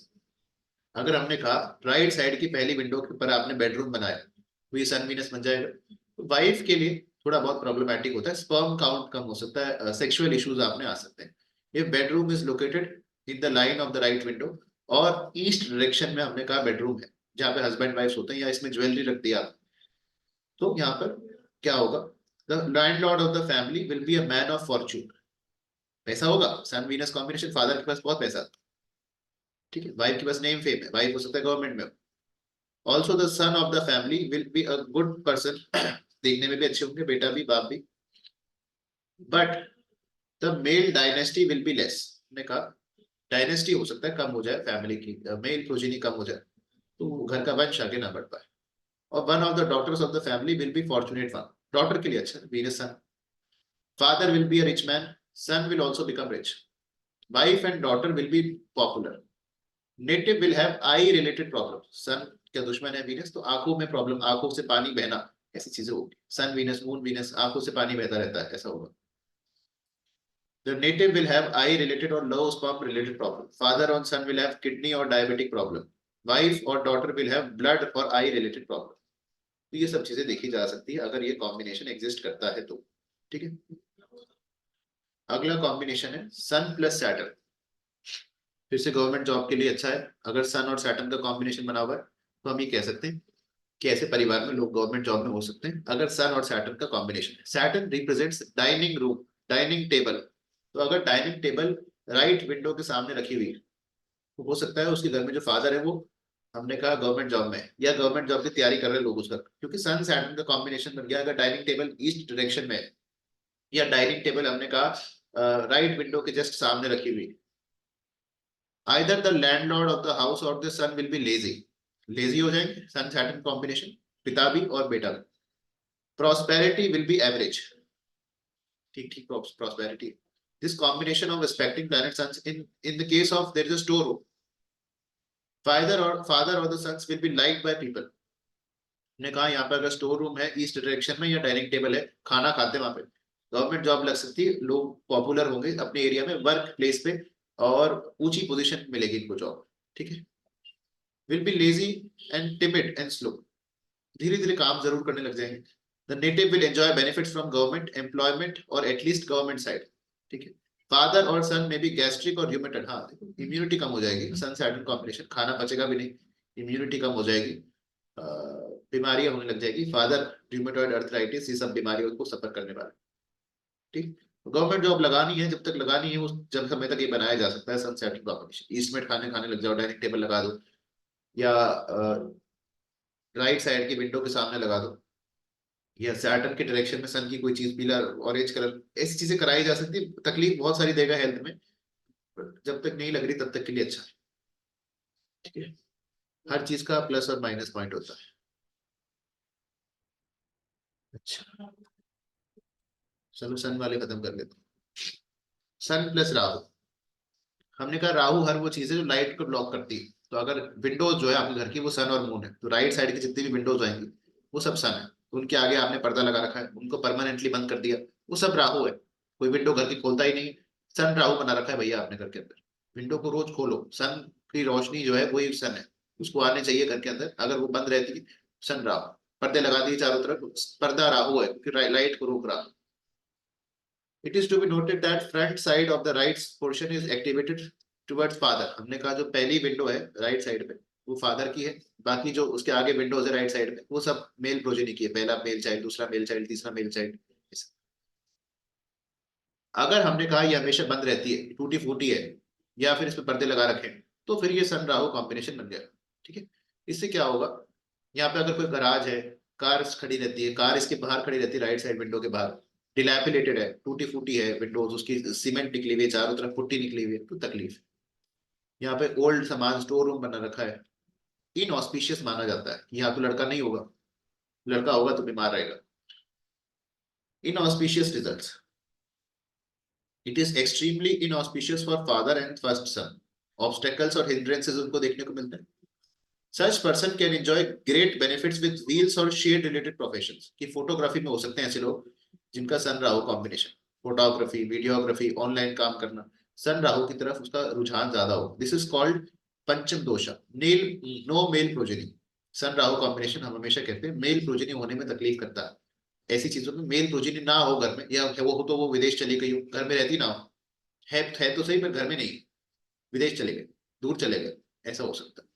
अगर हमने कहा राइट साइड की पहली विंडो के ऊपर आपने बेडरूम बनाया तो ये सन वीनस बन जाएगा। वाइफ के लिए थोड़ा बहुत प्रॉब्लमैटिक होता है, स्पर्म काउंट कम हो सकता है, सेक्सुअल इश्यूज आपने आ सकते हैं। If bedroom is located in the line of the right window और ईस्ट डायरेक्शन में हमने कहा बेडरूम है जहाँ पे हस्बैंड वाइफ होते हैं, या इसमें ज्वेलरी रख दिया, तो यहाँ पर क्या होगा, the landlord of the family will be a man of Fortune. पैसा होगा, सन वीनस कॉम्बिनेशन, फादर के पास बहुत पैसा, ठीक है। वाइफ के पास नेम फेम है, वाइफ हो सकता है गवर्नमेंट में। Also the son of the family will be a good person, देखने में भी अच्छे होंगे, बेटा भी बाप भी। But the male dynasty will be less, ने कहा डायनेस्टी हो सकता है कम हो जाए, फैमिली की मेल प्रोजेनी कम हो जाए, तो घर का वंश आगे ना बढ़ पाए। और one of the daughters of the family will be fortunate one, daughter के लिए अच्छा, Venus Sun. Father will be a rich man, son will also become rich. Wife and daughter will be popular. Native will have eye related problem, Sun क्या दुश्मन है Venus, तो आंखों में problem, आंखों से पानी बहना, ऐसी चीजें होगी। सन वीनस मून वीनस, आंखों से पानी बहता रहता है, ऐसा होगा। The native will have eye related or low sperm related problem. Father or son will have kidney or diabetic problem. Wife or daughter will have blood or eye related problem. तो ये सब चीजें देखी जा सकती है अगर ये कॉम्बिनेशन एग्जिस्ट करता है तो। ठीक है। अगला कॉम्बिनेशन है सन प्लस सैटर्न। फिर से गवर्नमेंट जॉब के लिए अच्छा है अगर सन और सैटर्न का कॉम्बिनेशन बना हुआ है, तो हम ये कह सकते हैं कि ऐसे परिवार में लोग गवर्नमेंट जॉब में हो सकते हैं अगर सन और सैटर्न का कॉम्बिनेशन है। Saturn represents dining room, dining table, तो अगर डाइनिंग टेबल राइट विंडो के सामने रखी हुई है तो हो सकता है उसके घर में जो फादर है वो, हमने कहा गवर्नमेंट जॉब में है या गवर्नमेंट जॉब की तैयारी कर रहे लोग उसका, क्योंकि सन सैटर्न का कॉम्बिनेशन बन गया। अगर डाइनिंग टेबल ईस्ट डायरेक्शन में है या डाइनिंग टेबल हमने कहा राइट विंडो के जस्ट सामने रखी हुई, either the landlord of the house और the son will be lazy, lazy हो जाएंगे सन सैटर्न कॉम्बिनेशन, पिता भी और बेटा भी। प्रॉस्पेरिटी विल बी एवरेज, ठीक ठीक prosperity. This combination of respecting planet sons in the case of there is a store room, father और the sons will be liked by people. ने कहा यहाँ पे अगर स्टोर रूम है ईस्ट डायरेक्शन में या डाइनिंग टेबल है, खाना खाते हैं वहां पे, गवर्नमेंट जॉब लग सकती है, लोग पॉपुलर होंगे अपने एरिया में, वर्क प्लेस पे, और ऊंची पोजीशन मिलेगी इनको जॉब। ठीक है। Will be lazy and timid and slow, धीरे धीरे काम जरूर करने लग जाएंगे। The native will enjoy benefits from government employment और एटलीस्ट गवर्नमेंट साइड। ठीक है। फादर और सन में भी गैस्ट्रिक और ह्यूमेटल, हाँ देखो इम्यूनिटी कम हो जाएगी, सन सैटर्न कॉम्बिनेशन, खाना पचेगा भी नहीं, इम्यूनिटी कम हो जाएगी, बीमारियां होने लग जाएगी, फादर र्यूमेटॉइड अर्थराइटिस, ये सब बीमारियों को सफर करने वाले। ठीक। गवर्नमेंट जॉब लगानी है, जब तक लगानी है उस जब समय तक ये बनाया जा सकता है सन सैटर्न कॉम्बिनेशन। ईस्ट में खाने खाने लग जाओ, डाइनिंग टेबल लगा दो, या राइट साइड की विंडो के सामने लगा दो, या सैटर्न के डायरेक्शन में सन की कोई चीज पीला ऑरेंज कलर, ऐसी चीजें कराई जा सकती है। तकलीफ बहुत सारी देगा हेल्थ में, जब तक नहीं लग रही तब तक के लिए अच्छा है। ठीक है। हर चीज का प्लस और माइनस पॉइंट होता है। अच्छा, चलो सन वाले खत्म कर लेते हैं। सन प्लस राहु, हमने कहा राहु हर वो चीज है जो लाइट को ब्लॉक करती है, तो अगर विंडोज जो है आपके घर की वो सन और मून है, तो राइट साइड की जितनी भी विंडोज आएंगी वो सब सन है, तो उनके आगे आपने पर्दा लगा रखा है, उनको परमानेंटली बंद कर दिया, वो सब राहु है। कोई विंडो घर की खोलता ही नहीं। सन राहु बना रखा है भैया आपने घर के अंदर। विंडो को रोज खोलो, सन की रोशनी जो है वही सन है, उसको आने चाहिए घर के अंदर। अगर वो बंद रहती है, सन राहु। पर्दे लगा दिए चारों तरफ, पर्दा राहु है क्योंकि लाइट को रोक रहा। It is to be noted that front side of the right portion is activated towards father. हमने कहा जो पहली विंडो है राइट साइड पे वो फादर की है। बाकी जो उसके आगे विंडोज है राइट साइड में वो सब मेल प्रोजेनी की है। पहला मेल चाइल्ड, दूसरा मेल चाइल्ड, तीसरा मेल चाइल्ड। अगर हमने कहा ये हमेशा बंद रहती है, टूटी फूटी है, या फिर इस पे पर्दे लगा रखे हैं, तो फिर ये सन राहु कॉम्बिनेशन बन गया। ठीक है। इससे क्या होगा, यहाँ पे अगर कोई गराज है, कार खड़ी रहती है, कार इसके बाहर खड़ी रहती है राइट साइड विंडो के बाहर, डिलैपिलेटेड है, टूटी फूटी है विंडोज, उसकी सीमेंट निकली हुई है, चारों तरफ पुट्टी निकली हुई है, तो तकलीफ। यहाँ पे ओल्ड सामान स्टोर रूम बना रखा है, इनऑस्पिशियस माना जाता है कि यहाँ तो लड़का नहीं होगा, लड़का होगा तो बीमार रहेगा। Inauspicious results, it is extremely inauspicious for father and first son. Obstacles और हिंड्रेंसेस उनको देखने को मिलते हैं। Such person can enjoy great benefits with wheels और शेड रिलेटेड प्रोफेशंस। कि फोटोग्राफी में हो सकते हैं ऐसे लोग जिनका Sun Rahu combination, photography, videography, online काम करना, सन राहु की तरफ उसका रुझान ज्यादा हो। दिस इज कॉल्ड पंचम दोषा, नील नो मेल प्रोजेनी। सन राहु कॉम्बिनेशन हम हमेशा कहते हैं मेल प्रोजेनी होने में तकलीफ करता है। ऐसी चीजों में मेल प्रोजेनी ना हो घर में, या वो हो तो वो विदेश चली गई हो, घर में रहती ना हो, है तो सही पर घर में नहीं, विदेश चले गए, दूर चले गए, ऐसा हो सकता है।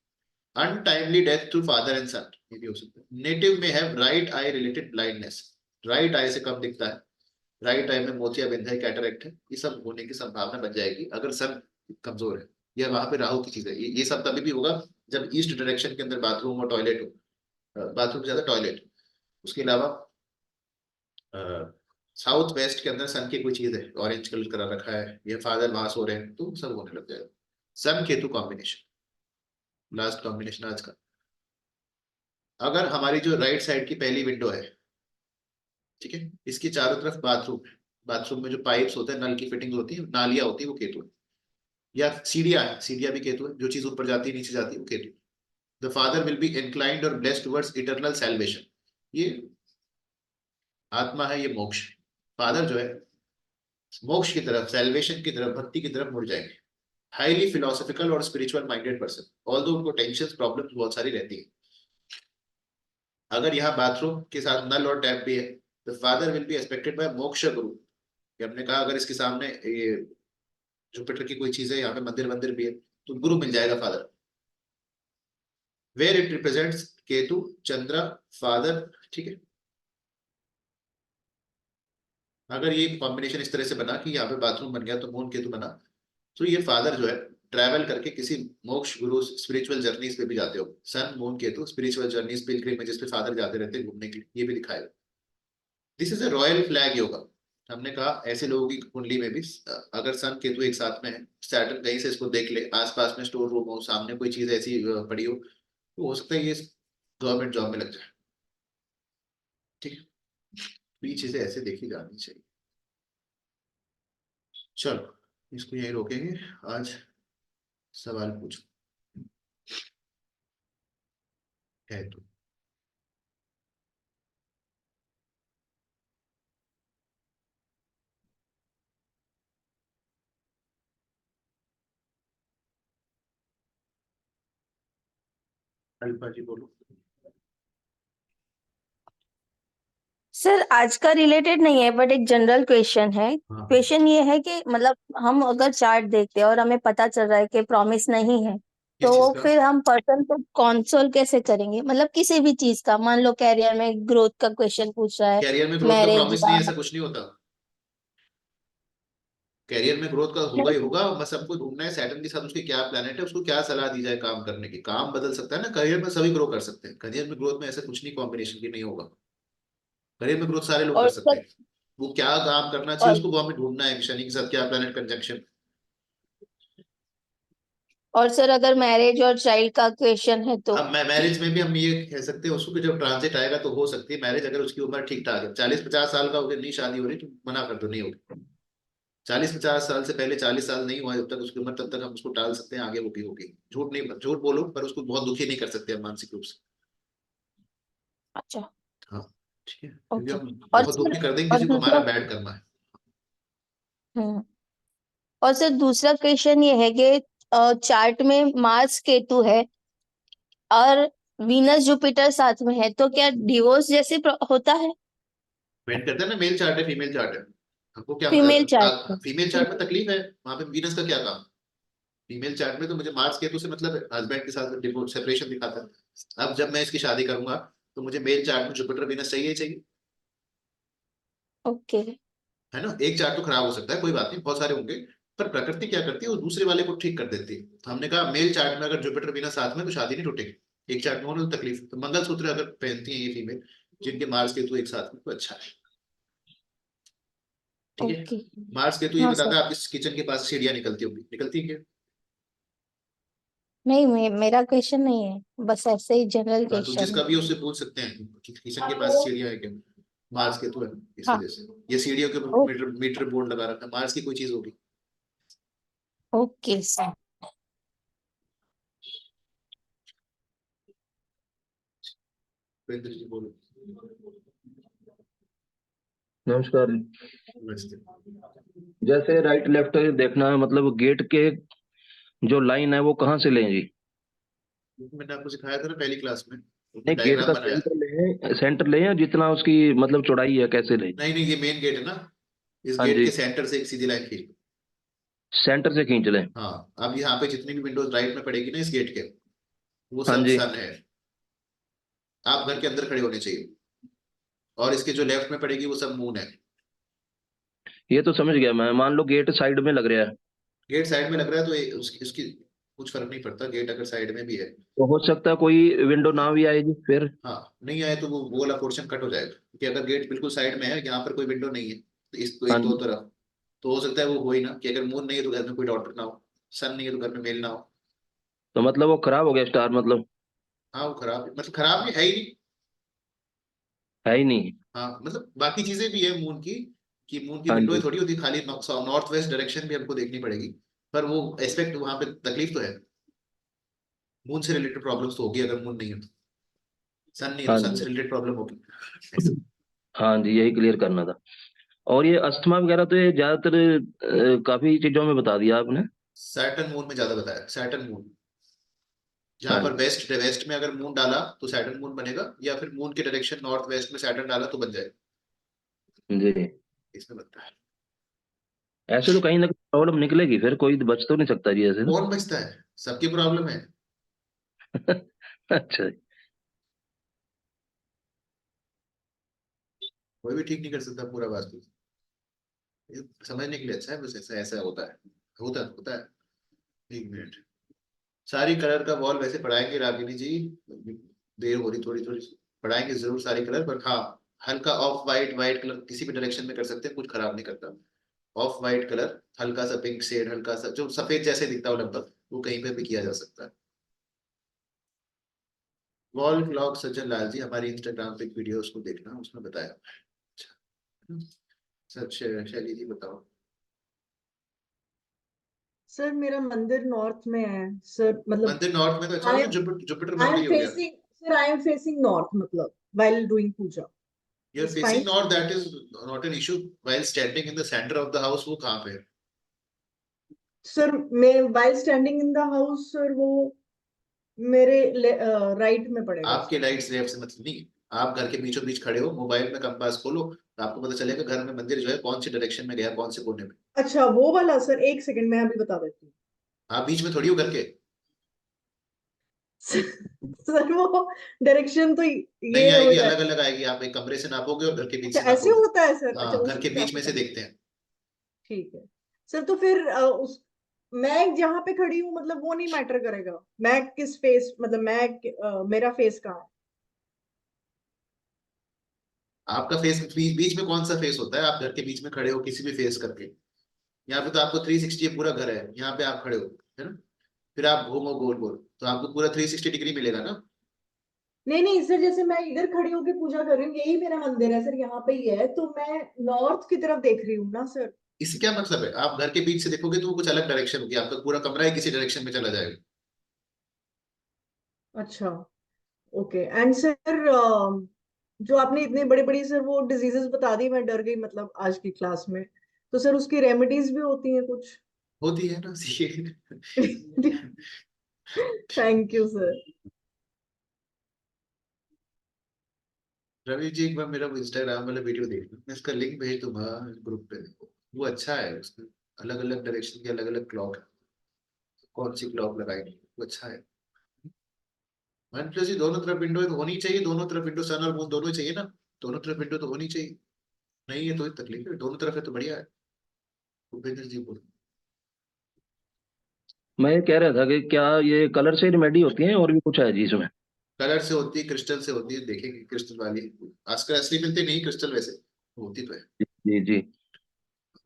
Untimely death to father and son, ये भी हो सकता है। नेटिव में have right eye related blindness, right eye से कम दिखता है, राइट आई में मोतियाबिंद है, कैटरेक्ट है, ये सब होने की संभावना बन जाएगी अगर सन कमजोर है या वहां पे राहु की चीज है। ये सब तभी भी होगा जब ईस्ट डायरेक्शन के अंदर बाथरूम और टॉयलेट हो, बाथरूम ज्यादा टॉयलेट। उसके अलावा साउथ वेस्ट के अंदर सन की कोई चीज है, ऑरेंज कलर करा रखा है, या फादर वहां सो रहे हैं, तो सब होने लग जाएगा। सन केतु कॉम्बिनेशन, लास्ट कॉम्बिनेशन आज का। अगर हमारी जो राइट साइड की पहली विंडो है, ठीक है, इसकी चारों तरफ बाथरूम है, बाथरूम में जो पाइप्स होते हैं, नल की फिटिंग होती है, नालियां होती है, वो केतु है। या सीढ़ियां है, सीढ़ियां भी केतु है, जो चीज ऊपर जाती है नीचे जाती है वो Ketu. The father will B inclined और ब्लेस्ड टुवर्ड्स इटर्नल सैल्वेशन। ये आत्मा है, ये मोक्ष। फादर जो है मोक्ष की तरफ, सैल्वेशन की तरफ, भक्ति की तरफ मुड़ जाएंगे। हाईली फिलोसफिकल और स्पिरिचुअल माइंडेड पर्सन, ऑल्दो उनको टेंशन प्रॉब्लम बहुत सारी रहती है। अगर यहाँ बाथरूम के साथ नल और टैप भी है, the father will be expected bye मोक्ष गुरु। कि हमने कहा अगर इसके सामने ये जुपिटर की कोई चीज है, यहाँ पे मंदिर मंदिर भी है, तो गुरु मिल जाएगा father. Where it represents Ketu, Chandra, father. ठीक है। अगर ये कॉम्बिनेशन इस तरह से बना कि यहाँ पे बाथरूम बन गया तो मून केतु बना, तो ये फादर जो है ट्रैवल करके किसी मोक्ष गुरु स्पिरिचुअल जर्नीज पे भी जाते हो। Sun Moon Ketu spiritual journeys, pilgrimages पे फादर जाते रहते हैं घूमने के लिए, ये भी दिखाएगा। This is a royal flag yoga. हमने कहा ऐसे लोगों की कुंडली में भी अगर सन केतु एक साथ में है, सैटर्न कहीं से इसको देख ले, आसपास में स्टोर रूम हो, सामने कोई चीज ऐसी पड़ी हो, तो हो सकता है ये गवर्नमेंट जॉब में लग जाए। ठीक है। तो ये चीजें ऐसे देखी जानी चाहिए। चलो इसको यहीं रोकेंगे आज। सवाल पूछो है तो। अल्पा जी बोलो। सर आज का रिलेटेड नहीं है बट एक जनरल क्वेश्चन है। हाँ हाँ। क्वेश्चन ये है कि मतलब हम अगर चार्ट देखते हैं और हमें पता चल रहा है कि प्रॉमिस नहीं है, किस चीज तो का? फिर हम पर्सन को कंसोल कैसे करेंगे? मतलब किसी भी चीज का, मान लो कैरियर में ग्रोथ का क्वेश्चन पूछ रहा है, कैरियर में ग्रोथ का मैरिज प्रॉमिस नहीं या है, ऐसा कुछ नहीं होता। कैरियर में ग्रोथ का होगा ही नहीं। होगा, बस हमको ढूंढना है सैटर्न के साथ उसके क्या प्लैनेट है, उसको क्या सलाह दी जाए काम करने की। काम बदल सकता है ना, करियर में सभी ग्रो कर सकते हैं, करियर में ग्रोथ में ऐसा कुछ नहीं कॉम्बिनेशन की नहीं होगा। करियर में ग्रोथ सारे लोग कर और सकते सर हैं। वो क्या काम करना चाहिए और उसको वो हमें ढूंढना है कि शनि के साथ क्या प्लैनेट कंजंक्शन। और सर अगर मैरिज और चाइल्ड का क्वेश्चन है तो? अब मैरिज में भी हम ये कह सकते हैं उसको कि जब ट्रांजिट आएगा तो हो सकती है मैरिज, अगर उसकी उम्र ठीक ठाक है, 40-50 साल का हो गया नहीं शादी हो रही तो मना कर दो, नहीं होगी। 40-50 साल से पहले, 40 साल नहीं हुआ जब तक उसकी उम्र, तब तक हम उसको टाल सकते हैं, आगे वो भी होगी। झूठ नहीं, झूठ बोलो पर उसको बहुत दुखी नहीं कर सकते हम मानसिक रूप से। अच्छा। हाँ। ठीक है, क्योंकि ओके। हम और बहुत सर, दुखी कर देंगे और किसी को, हमारा दूसरा, बैड करना है। हम्म, और सर दूसरा क्वेश्चन ये है कि चार्ट में मार्स केतु है और वीनस जुपिटर साथ में है, तो क्या डिवोर्स जैसे होता है? डिपेंड करता है ना, मेल चार्ट है फीमेल चार्ट है, हमको क्या फीमेल चार्ट में। फीमेल चार्ट में तकलीफ है, वहां पे वीनस का क्या काम। फीमेल चार्ट में तो मुझे मार्स केतु से मतलब है, हस्बैंड के साथ डिवोर्स सेपरेशन दिखाता है। अब जब मैं इसकी शादी करूंगा तो मुझे मेल चार्ट में जुपिटर वीनस चाहिए ही चाहिए, ओके। है ना। एक चार्ट तो खराब हो सकता है, कोई बात नहीं, बहुत सारे होंगे, पर प्रकृति क्या करती है, वो दूसरे वाले को ठीक कर देती है। तो हमने कहा मेल चार्ट में अगर जुपिटर वीनस साथ में तो शादी नहीं टूटेगी, एक चार्ट में होने तो तकलीफ। तो मंगलसूत्र अगर पहनती है ये फीमेल जिनके मार्स केतु एक साथ में, तो अच्छा है। ठीक है। ओके। मार्स केतु ये हाँ सर। बताता है, आपकी किचन के पास सीढ़ियां निकलती होंगी, निकलती है क्या? नहीं, मेरा क्वेश्चन नहीं है, बस ऐसे ही जनरल हाँ, तो क्वेश्चन जिसका है। भी है उससे पूछ सकते हैं कि किचन के पास सीढ़ियां है क्या। मार्स केतु है, इस हाँ। वजह से ये सीढ़ियों के ऊपर ओ, मीटर मीटर बोर्ड लगा रखा है, मार्स की कोई चीज होगी। Okay sir. सुरेंद्र जी बोलो। नमस्कार। नमस्ते। जैसे राइट लेफ्ट देखना है, मतलब गेट के जो लाइन है वो कहाँ से लें जी? मैंने आपको सिखाया था ना पहली क्लास में, उसमें नहीं, गेट डायग्राम का बनाया। सेंटर लें या जितना उसकी मतलब चौड़ाई है, कैसे लें? नहीं नहीं, ये मेन गेट है ना, इस हाँ गेट जी, के सेंटर से एक सीधी लाइन खींच। सेंटर से खींच लें। हाँ, अब यहाँ पे जितनी भी विंडोज राइट में पड़ेगी ना इस गेट के, वो हाँ सब जी, सन है। आप घर के अंदर खड़े होने चाहिए, और इसके जो लेफ्ट में पड़ेगी वो सब मून है। ये तो समझ गया मैं। मान लो गेट साइड में लग रहा है, गेट साइड में लग रहा है तो उसकी उसकी कुछ फर्क नहीं पड़ता, गेट अगर साइड में भी है। तो हो सकता है कोई विंडो ना भी आएगी फिर। हाँ, नहीं आए तो वो वाला पोर्शन कट हो जाएगा, क्योंकि अगर गेट बिल्कुल साइड में है, यहाँ पर कोई विंडो नहीं है, तो इस तो हाँ इन दो जी, तरफ, तो हो सकता है वो हो ही ना, कि अगर मून नहीं है तो घर में कोई डॉटर ना हो, सन नहीं है तो घर में मेल ना हो। तो मतलब वो खराब हो गया स्टार, मतलब हाँ, वो खराब मतलब खराब नहीं है ही नहीं। है ही नहीं। हाँ, मतलब बाकी चीजें भी है मून की, कि मून की हाँ विंडो जी, थोड़ी होती है खाली, नॉर्थ वेस्ट डायरेक्शन भी हमको देखनी पड़ेगी, पर वो एस्पेक्ट वहां पे तकलीफ तो है। मून से रिलेटेड प्रॉब्लम्स तो होगी अगर मून नहीं है तो, सन नहीं है तो हाँ सन जी, से रिलेटेड प्रॉब्लम होगी ऐसे। हाँ जी, यही क्लियर करना था। और ये अस्थमा वगैरह तो ये ज्यादातर काफी चीजों में बता दिया आपने। सैटर्न मून में ज्यादा बताया, सैटर्न मून, जहां हाँ पर जी, वेस्ट वेस्ट में अगर मून डाला तो सैटर्न मून बनेगा, या फिर मून के डायरेक्शन नॉर्थ वेस्ट में सैटर्न डाला तो बन जाएगा, जी। इसमें बनता है। ऐसे तो कहीं ना कहीं प्रॉब्लम निकलेगी, फिर कोई बच तो नहीं सकता जी ऐसे ना। कौन बचता है, सबकी प्रॉब्लम है। अच्छा जी। कोई भी ठीक नहीं कर सकता पूरा वास्तु, ये समझने के लिए अच्छा है, बस ऐसा ऐसा होता है, होता है। एक मिनट, सारी कलर का वॉल वैसे पढ़ाएंगे रागिनी जी, देर हो रही थोड़ी थोड़ी, पढ़ाएंगे जरूर सारी कलर, पर हाँ, हल्का ऑफ वाइट, वाइट कलर किसी भी डायरेक्शन में कर सकते हैं, कुछ खराब नहीं करता। ऑफ वाइट कलर, हल्का सा पिंक शेड, हल्का सा जो सफेद जैसे दिखता हो लगभग, वो कहीं पे भी किया जा सकता है। वॉल क्लॉक सज्जन लाल जी, हमारी इंस्टाग्राम पे एक वीडियो उसको देखना, उसमें बताया। अच्छा, सर शैली जी बताओ। सर मेरा मंदिर नॉर्थ में है सर, मतलब मंदिर नॉर्थ में तो अच्छा हो आई गया, जुपिटर आई मंदिर एम ही हो गया। Facing, sir I am facing north, मतलब while doing puja You're is facing fine. north, that is not an issue, while standing in the center of the house, वो कहाँ पे है? सर मैं while standing in the house, sir वो मेरे right में पड़ेगा आपके सर। लाइट्स लेफ्ट से मतलब नहीं, आप घर के बीचों बीच खड़े हो, मोबाइल में कंपास खोलो तो आपको पता चलेगा घर में मंदिर जो है कौन सी डायरेक्शन में गया, कौन से कोने में। अच्छा वो वाला सर, एक सेकंड मैं अभी बता देती हूँ। आप बीच में थोड़ी हो घर के। सर वो डायरेक्शन तो नहीं ये हो आएगी, जाए। अलग अलग आएगी, आप एक कमरे से नापोगे और घर के बीच अच्छा से ऐसे नापोगे। होता है सर, अच्छा हाँ, घर उसमें के क्या बीच में पता। से देखते हैं। ठीक है सर, तो फिर उस मैं जहां पे खड़ी हूँ मतलब वो नहीं मैटर करेगा, मैं किस फेस, मतलब मेरा फेस कहाँ है। आपका फेस बीच में कौन सा फेस होता है, आप घर के बीच में खड़े हो किसी भी फेस करके, यहाँ पे तो आपको 360 पूरा घर है, यहाँ पे आप खड़े हो, है ना, फिर आप घूमो गोल गोल तो आपको पूरा 360 डिग्री मिलेगा ना। नहीं नहीं सर, जैसे मैं इधर खड़ी होकर पूजा कर रही हूँ, यही मेरा मंदिर है सर, यहाँ पे ही है, तो मैं नॉर्थ की तरफ देख रही हूँ ना सर। इससे क्या मतलब है, आप घर के बीच से देखोगे तो वो कुछ अलग डायरेक्शन होगी, आपका पूरा कमरा ही किसी डायरेक्शन में चला जाएगा। अच्छा ओके, एंड सर जो आपने इतनी बड़ी बड़ी सर वो डिजीजेस बता दी, मैं डर गई मतलब आज की क्लास में। तो सर उसकी रेमेडीज भी होती हैं कुछ? होती है ना ये। Thank you sir. Ravi ji एक बार मेरा इंस्टाग्राम वाला वीडियो देखना, मैं इसका लिंक भेज दूंगा ग्रुप पे, वो अच्छा है। उसमें अलग अलग डायरेक्शन के अलग अलग क्लॉक, कौन सी क्लॉक लगाएंगे, वो अच्छा है। वन प्लस जी दोनों तरफ विंडो तो होनी चाहिए, दोनों तरफ विंडो, सन और मून दोनों ही चाहिए ना, दोनों तरफ विंडो तो होनी चाहिए। नहीं है तो ही तकलीफ है, दोनों तरफ है तो बढ़िया है। भूपेंद्र जी बोलो। मैं ये कह रहा था कि क्या ये कलर से रेमेडी होती है और भी कुछ है जी इसमें? कलर से होती है, क्रिस्टल से होती है, देखेंगे क्रिस्टल वाली। आजकल असली मिलती नहीं क्रिस्टल, वैसे होती तो है। जी जी।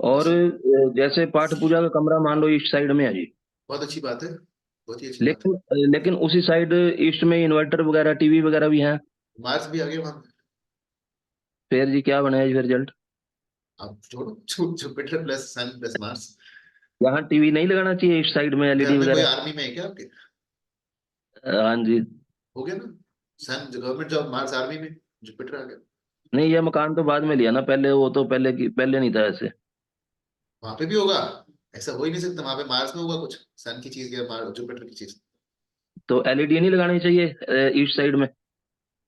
और असली जैसे पाठ पूजा का कमरा मान लो ईस्ट साइड में है जी, बहुत अच्छी बात है, बहुत ही अच्छी बात है। लेकिन लेकिन उसी साइड ईस्ट में इन्वर्टर वगैरह टीवी वगैरह भी हैं, मार्स भी आगे वहां, फिर जी क्या बना है जी फिर रिजल्ट? आप छोड़ो, जुपिटर प्लस सन प्लस मार्स। यहाँ टीवी नहीं लगाना चाहिए ईस्ट साइड में, घर एलईडी में कोई वगैरह? आर्मी में है क्या आपके? हाँ जी। हो गया ना, सन गवर्नमेंट जॉब, मार्स आर्मी में, जुपिटर आ गया। नहीं ये मकान तो बाद में लिया ना, पहले वो तो पहले की पहले नहीं था ऐसे। वहां पे भी होगा, ऐसा हो ही नहीं सकता, वहां पे मार्स में होगा कुछ सन की चीज या मार्स जुपिटर की चीज। तो एलईडी नहीं लगानी चाहिए ईस्ट साइड में?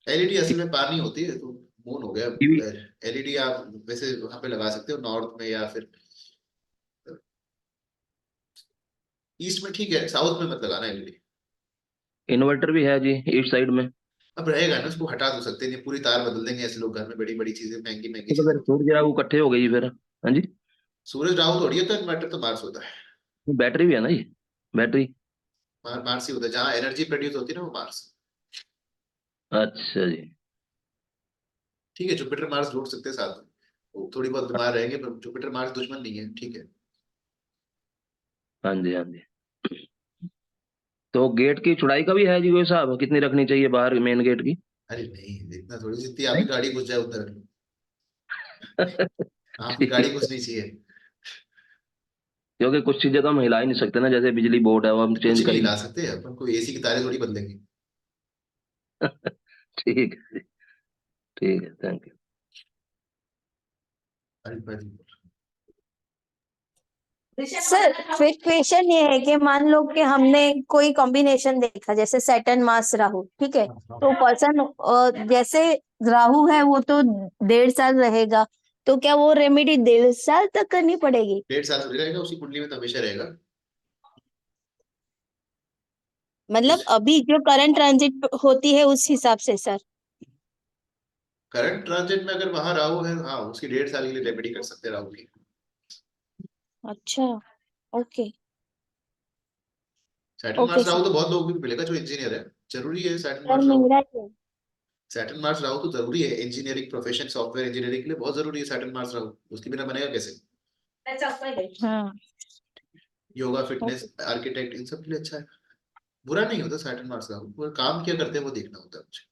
एलईडी असल में पार नहीं होती है तो मून हो गया। टीवी एलईडी आप वैसे वहां पे लगा सकते हो नॉर्थ में या फिर ईस्ट में, ठीक है, साउथ में मत लगाना एलईडी। इन्वर्टर भी है जी ईस्ट साइड में। अब रहेगा ना, उसको हटा तो सकते नहीं, पूरी तार बदल देंगे ऐसे लोग घर में, बड़ी बड़ी चीजें, महंगी महंगी तो चीजें। फिर सूर्य राहु इकट्ठे हो गई फिर। हाँ जी। सूरज राहु थोड़ी है, तो इन्वर्टर तो मार्स होता है। बैटरी भी है ना जी, बैटरी। मार्स ही होता है, जहाँ एनर्जी प्रोड्यूस होती है ना वो मार्स। अच्छा जी। ठीक है, जुपिटर मार्स जोड़ सकते हैं साथ में, वो थोड़ी बहुत बीमार रहेंगे पर जुपिटर मार्स दुश्मन नहीं है, ठीक है। हाँ जी हाँ जी। तो गेट की चौड़ाई का भी है जी कोई हिसाब, कितनी रखनी चाहिए बाहर मेन गेट की? अरे नहीं, इतना थोड़ी, जितनी आपकी नहीं। गाड़ी घुस जाए उधर, आपकी गाड़ी ठीक। घुसनी चाहिए। क्योंकि कुछ चीजें तो हम हिला ही नहीं सकते ना, जैसे बिजली बोर्ड है वो हम कुछ चेंज नहीं करेंगे। हिला सकते अपन, कोई एसी की तारे थोड़ी बदलेंगे। ठीक है। ठीक है, थैंक यू। अरे भाई, सर फिर क्वेश्चन ये है कि मान लो कि हमने कोई कॉम्बिनेशन देखा जैसे सैटर्न मार्स राहु, ठीक है, तो पर्सन जैसे राहु है वो तो 1.5 साल रहेगा, तो क्या वो रेमेडी 1.5 साल तक करनी पड़ेगी? 1.5 साल थोड़ी रहेगा, उसी कुंडली में तो हमेशा रहेगा। मतलब उस अभी जो करंट ट्रांजिट होती है उस हिसाब से सर? करंट ट्रांजिट में अगर वहां राहु है, हाँ, उसकी 1.5 साल के लिए रेमेडी कर सकते हैं राहु की। अच्छा, okay. Saturn okay Mars Rahu sir. तो बहुत लोगों को भी मिलेगा जो इंजीनियर है, जरूरी है सैटर्न सर मार्स राहु। मेरा क्या? सैटर्न मार्स राहु तो जरूरी है इंजीनियरिंग प्रोफेशन, सॉफ्टवेयर इंजीनियरिंग के लिए बहुत जरूरी है सैटर्न मार्स राहु, उसके बिना बनेगा कैसे? हाँ। Yoga, fitness, okay. आर्किटेक्ट, इन सब के लिए अच्छा है। बुरा नहीं होता सैटर्न मार्स राहु, वो काम क्या करते हैं वो देखना होता है मुझे।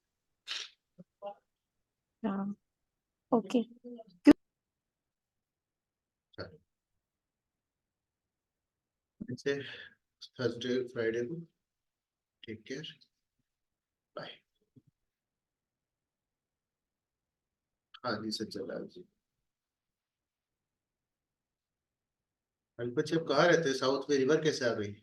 हाँ। ओके। जैसे थर्सडे फ्राइडे को, टेक केयर, बाय। हाँ जी सच्चा जी। अल्पत आप कहाँ रहते हैं, साउथ में रिवर कैसे आ गई?